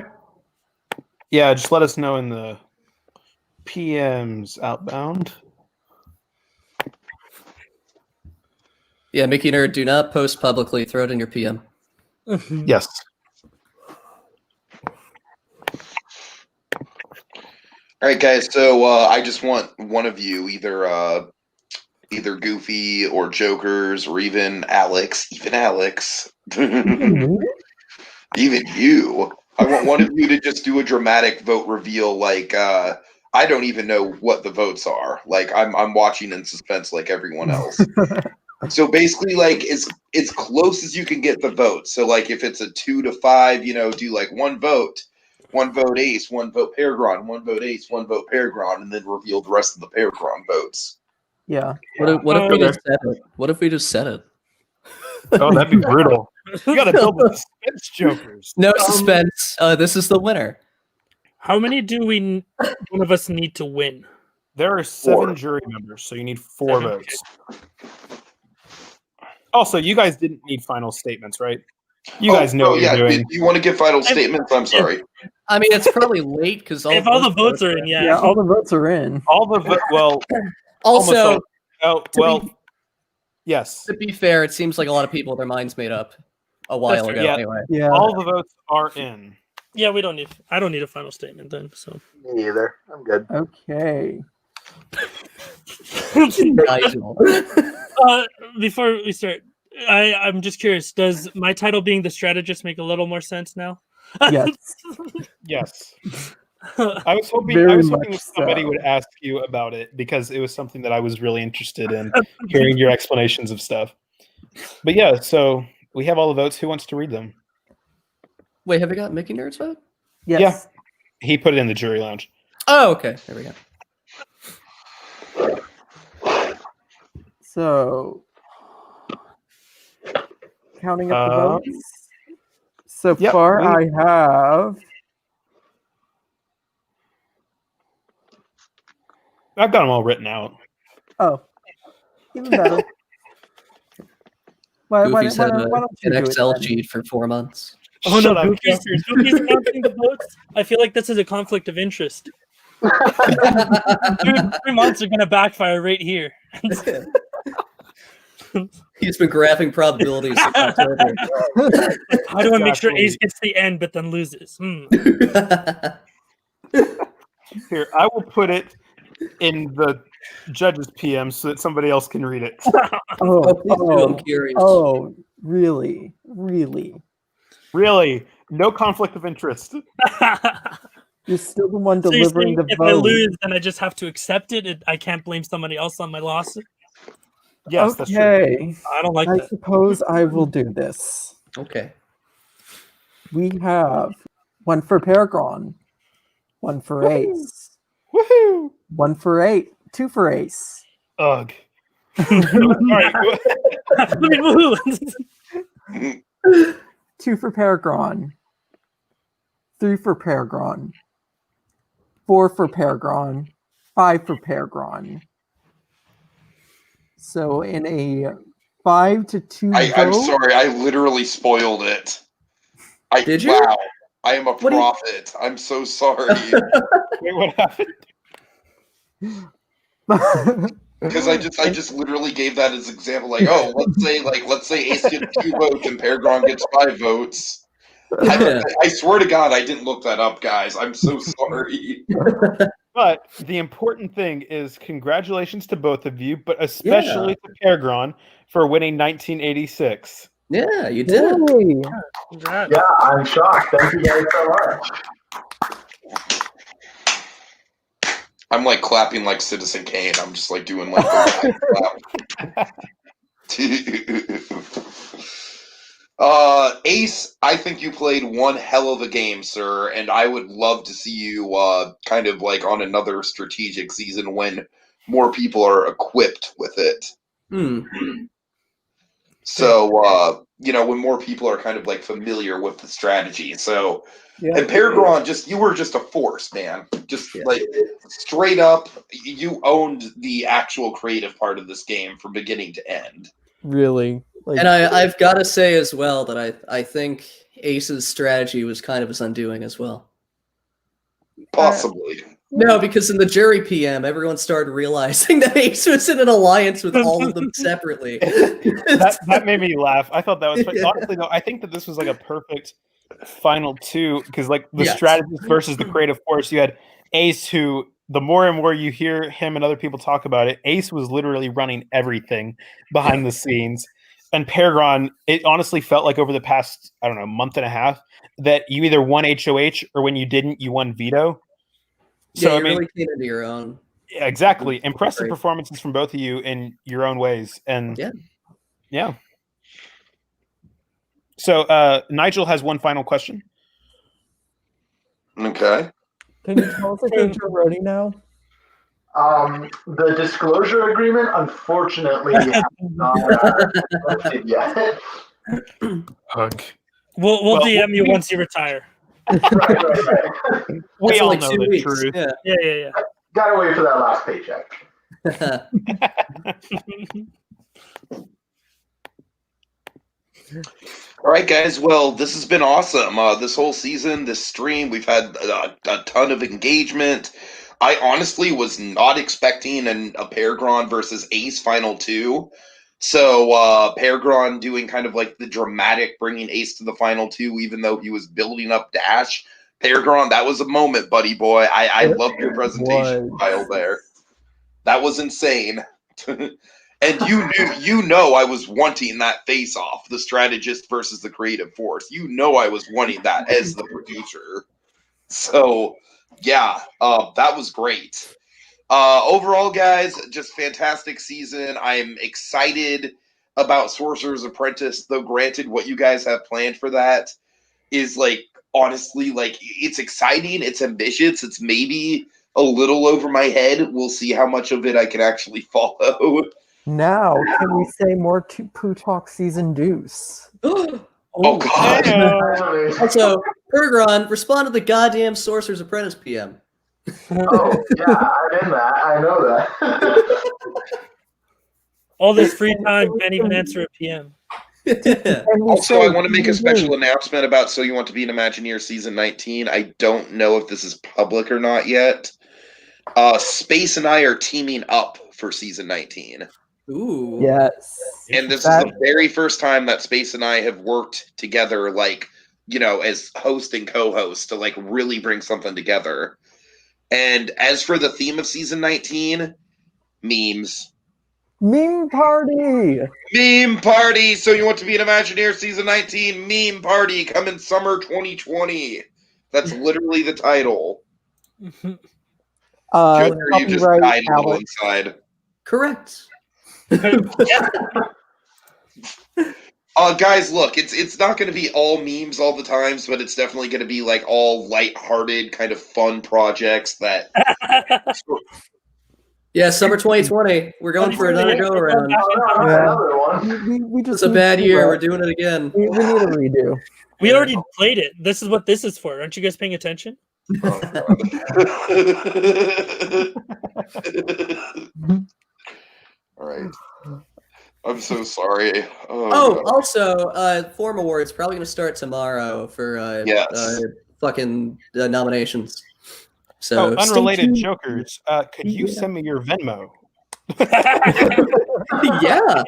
Yeah, just let us know in the PMs outbound. Yeah, Mickey Nerd, do not post publicly. Throw it in your PM. Yes. all right, guys. So I just want one of you, either Goofy or Jokers, or even Alex, even you. I want one of you to just do a dramatic vote reveal. Like I don't even know what the votes are. Like I'm watching in suspense, like everyone else. So basically, like it's close as you can get the votes. So like if it's a 2 to 5, do like one vote Ace, one vote PerGron, one vote Ace, one vote PerGron, and then reveal the rest of the PerGron votes. Yeah. What if we just said it? What if we just said it? Oh, that'd be brutal. You gotta build the suspense, Jokers. No suspense. This is the winner. How many do one of us need to win? There are 7 jury members, so you need 4 votes. Also, you guys didn't need final statements, right? You guys know what you're doing. You want to give final statements? I'm sorry. I mean, it's probably late because if all the votes are in, Yeah, all the votes are in. All the well. Also, yes. To be fair, it seems like a lot of people, their minds made up a while ago. Yeah. Anyway, all the votes are in. Yeah, I don't need a final statement then. So Me either. I'm good. Okay. Before we start, I'm just curious. Does my title being the strategist make a little more sense now? Yes. Yes. I was hoping that somebody would ask you about it because it was something that I was really interested in hearing your explanations of stuff. But yeah, so we have all the votes. Who wants to read them? Wait, have we got Mickey Nerd's vote? Yes. Yeah. He put it in the jury lounge. Oh, okay. There we go. So, counting up the votes. So far, I have. I've got them all written out. Oh, even better. Why Goofy's had don't you an do Excel it then? sheet for 4 months. Oh no, Goofy's announcing the votes. I feel like this is a conflict of interest. 3 months are going to backfire right here. He's been graphing probabilities since October. How do I make sure Ace gets the end but then loses? Here, I will put it in the judge's PM so that somebody else can read it. I'm curious. Oh, really? Really? Really? No conflict of interest. You're still the one So delivering the if vote. I lose, then I just have to accept it. I can't blame somebody else on my loss. Yes, that's true. Okay. I don't like I that. suppose I will do this. Okay. We have one for PerGron, one for Ace, Woohoo! 1 for 8, 2 for Ace. Ugh. Two for PerGron, 3 for PerGron, 4 for PerGron, 5 for PerGron. So in a 5-2 I'm vote. sorry, I literally spoiled it. Did you? Wow, I am a What do you- prophet. I'm so sorry. Wait, what happened? Because I just literally gave that as example, like, oh, let's say Ace gets 2 votes and PerGron gets 5 votes. Yeah. I swear to God, I didn't look that up, guys. I'm so sorry. But the important thing is congratulations to both of you, but especially to PerGron for winning 1986. Yeah, you did it. Hey. Congrats. Yeah, I'm shocked. Thank you guys so much. I'm like clapping like Citizen Kane. I'm just like doing like the clap. Ace, I think you played one hell of a game, sir, and I would love to see you kind of like on another strategic season when more people are equipped with it. So when more people are kind of like familiar with the strategy. So and PerGron, you were just a force, man. Just like straight up, you owned the actual creative part of this game from beginning to end. Really? Like, And I've got to say as well that I think Ace's strategy was kind of his undoing as well. Possibly. No, because in the jury PM, everyone started realizing that Ace was in an alliance with all of them separately. that made me laugh. I thought that was funny. Honestly, though, I think that this was like a perfect final two because, like, the strategist versus the creative force. You had Ace, who the more and more you hear him and other people talk about it, Ace was literally running everything behind the scenes. And PerGron, it honestly felt like over the past, I don't know, month and a half that you either won HOH or when you didn't, you won veto. So you really came into your own. Yeah, exactly. Impressive performances from both of you in your own ways. And yeah. So Nigel has one final question. Okay. Can you tell us if you're Joe Rody now? The disclosure agreement, unfortunately, has not lifted yet. We'll DM you once you retire. Right. We all like know 2 the weeks. truth. Yeah. Gotta wait for that last paycheck. All right, guys. Well, this has been awesome. This whole season, this stream, we've had a ton of engagement. I honestly was not expecting a PerGron versus Ace final 2. So PerGron doing kind of like the dramatic bringing Ace to the final 2, even though he was building up Dash. PerGron, that was a moment, buddy boy. I loved your presentation style there. That was insane. And you know I was wanting that face-off, the strategist versus the creative force. You know I was wanting that as the producer. So, yeah, that was great. Overall, guys, just fantastic season. I'm excited about Sorcerer's Apprentice, though granted what you guys have planned for that is, like, honestly, like, it's exciting, it's ambitious, it's maybe a little over my head. We'll see how much of it I can actually follow. Now, can we say more to Poo Talk Season Deuce? Oh, God. Also, PerGron, respond to the goddamn Sorcerer's Apprentice PM. Oh, yeah, I'm in that. I know that. All this free time, can't even answer a PM. Also, I want to make a special announcement about So You Want to Be an Imagineer Season 19. I don't know if this is public or not yet. Space and I are teaming up for Season 19. Ooh. Yes. And this is the very first time that Space and I have worked together, like, you know, as host and co-host to, like, really bring something together. And as for the theme of Season 19, memes. Meme party! Meme party! So You Want to Be an Imagineer Season 19 meme party coming summer 2020. That's literally the title. Just you just died a little inside. Correct. Guys, look, it's not going to be all memes all the times, but it's definitely going to be like all lighthearted, kind of fun projects that. Yeah, summer 2020. We're going for another go around. We just it's a bad year. We're doing it again. We need a redo. We already played it. This is what this is for. Aren't you guys paying attention? All right. I'm so sorry. Oh, God. also, Form Awards probably going to start tomorrow for Yes. fucking nominations. So stay unrelated tuned. jokers. Could you send me your Venmo? Yeah.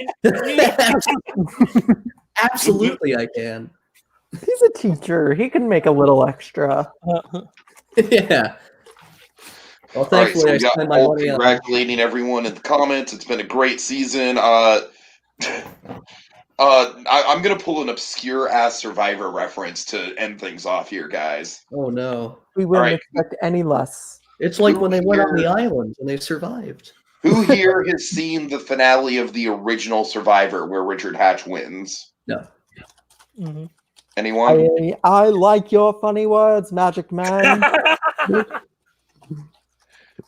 Absolutely, I can. He's a teacher. He can make a little extra. Yeah. Well, All right, thankfully, so we I got spend my Paul money on. congratulating everyone in the comments. It's been a great season. I'm gonna pull an obscure ass Survivor reference to end things off here, guys. Oh no. We wouldn't right. expect any less. It's like Who when they went on the here- island and they survived. Who here has seen the finale of the original Survivor where Richard Hatch wins? No. Mhm. Anyone? I like your funny words, Magic Man.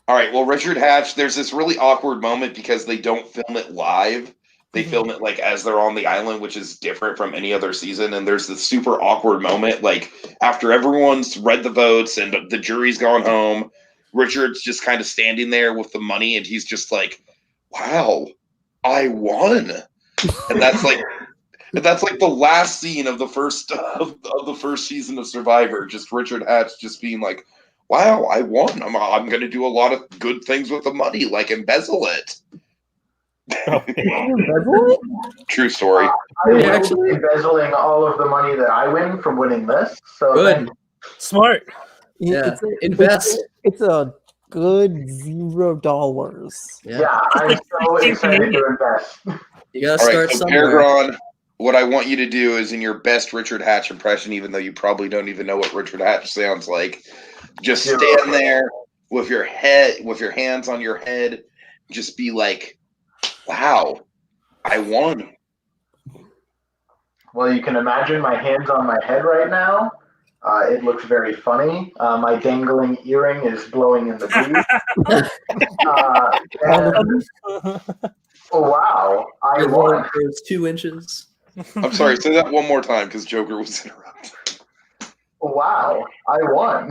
All right, well, Richard Hatch, there's this really awkward moment because they don't film it live. They film it like as they're on the island, which is different from any other season. And there's this super awkward moment, like after everyone's read the votes and the jury's gone home, Richard's just kind of standing there with the money, and he's just like, "Wow, I won!" And that's like the last scene of the first of the first season of Survivor. Just Richard Hatch just being like, "Wow, I won! I'm going to do a lot of good things with the money, like embezzle it." True story. I will be embezzling all of the money that I win from winning this. So Good. Smart. Yeah. Invest. It's a good $0. Yeah, I'm so excited to invest. You gotta All start right, so somewhere. PerGron, what I want you to do is in your best Richard Hatch impression, even though you probably don't even know what Richard Hatch sounds like, just stand there with your hands on your head, just be like, "Wow, I won." Well, you can imagine my hands on my head right now. It looks very funny. My dangling earring is blowing in the breeze. Oh, wow, I Your won. lower is 2 inches. I'm sorry, say that one more time because Joker was interrupted. Wow, I won.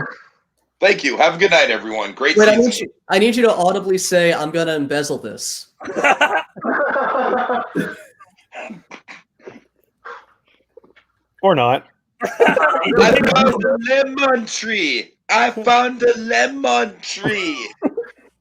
Thank you. Have a good night, everyone. Great Wait, season. I need you to audibly say, "I'm gonna embezzle this." Or not. I found a lemon tree. I found a lemon tree.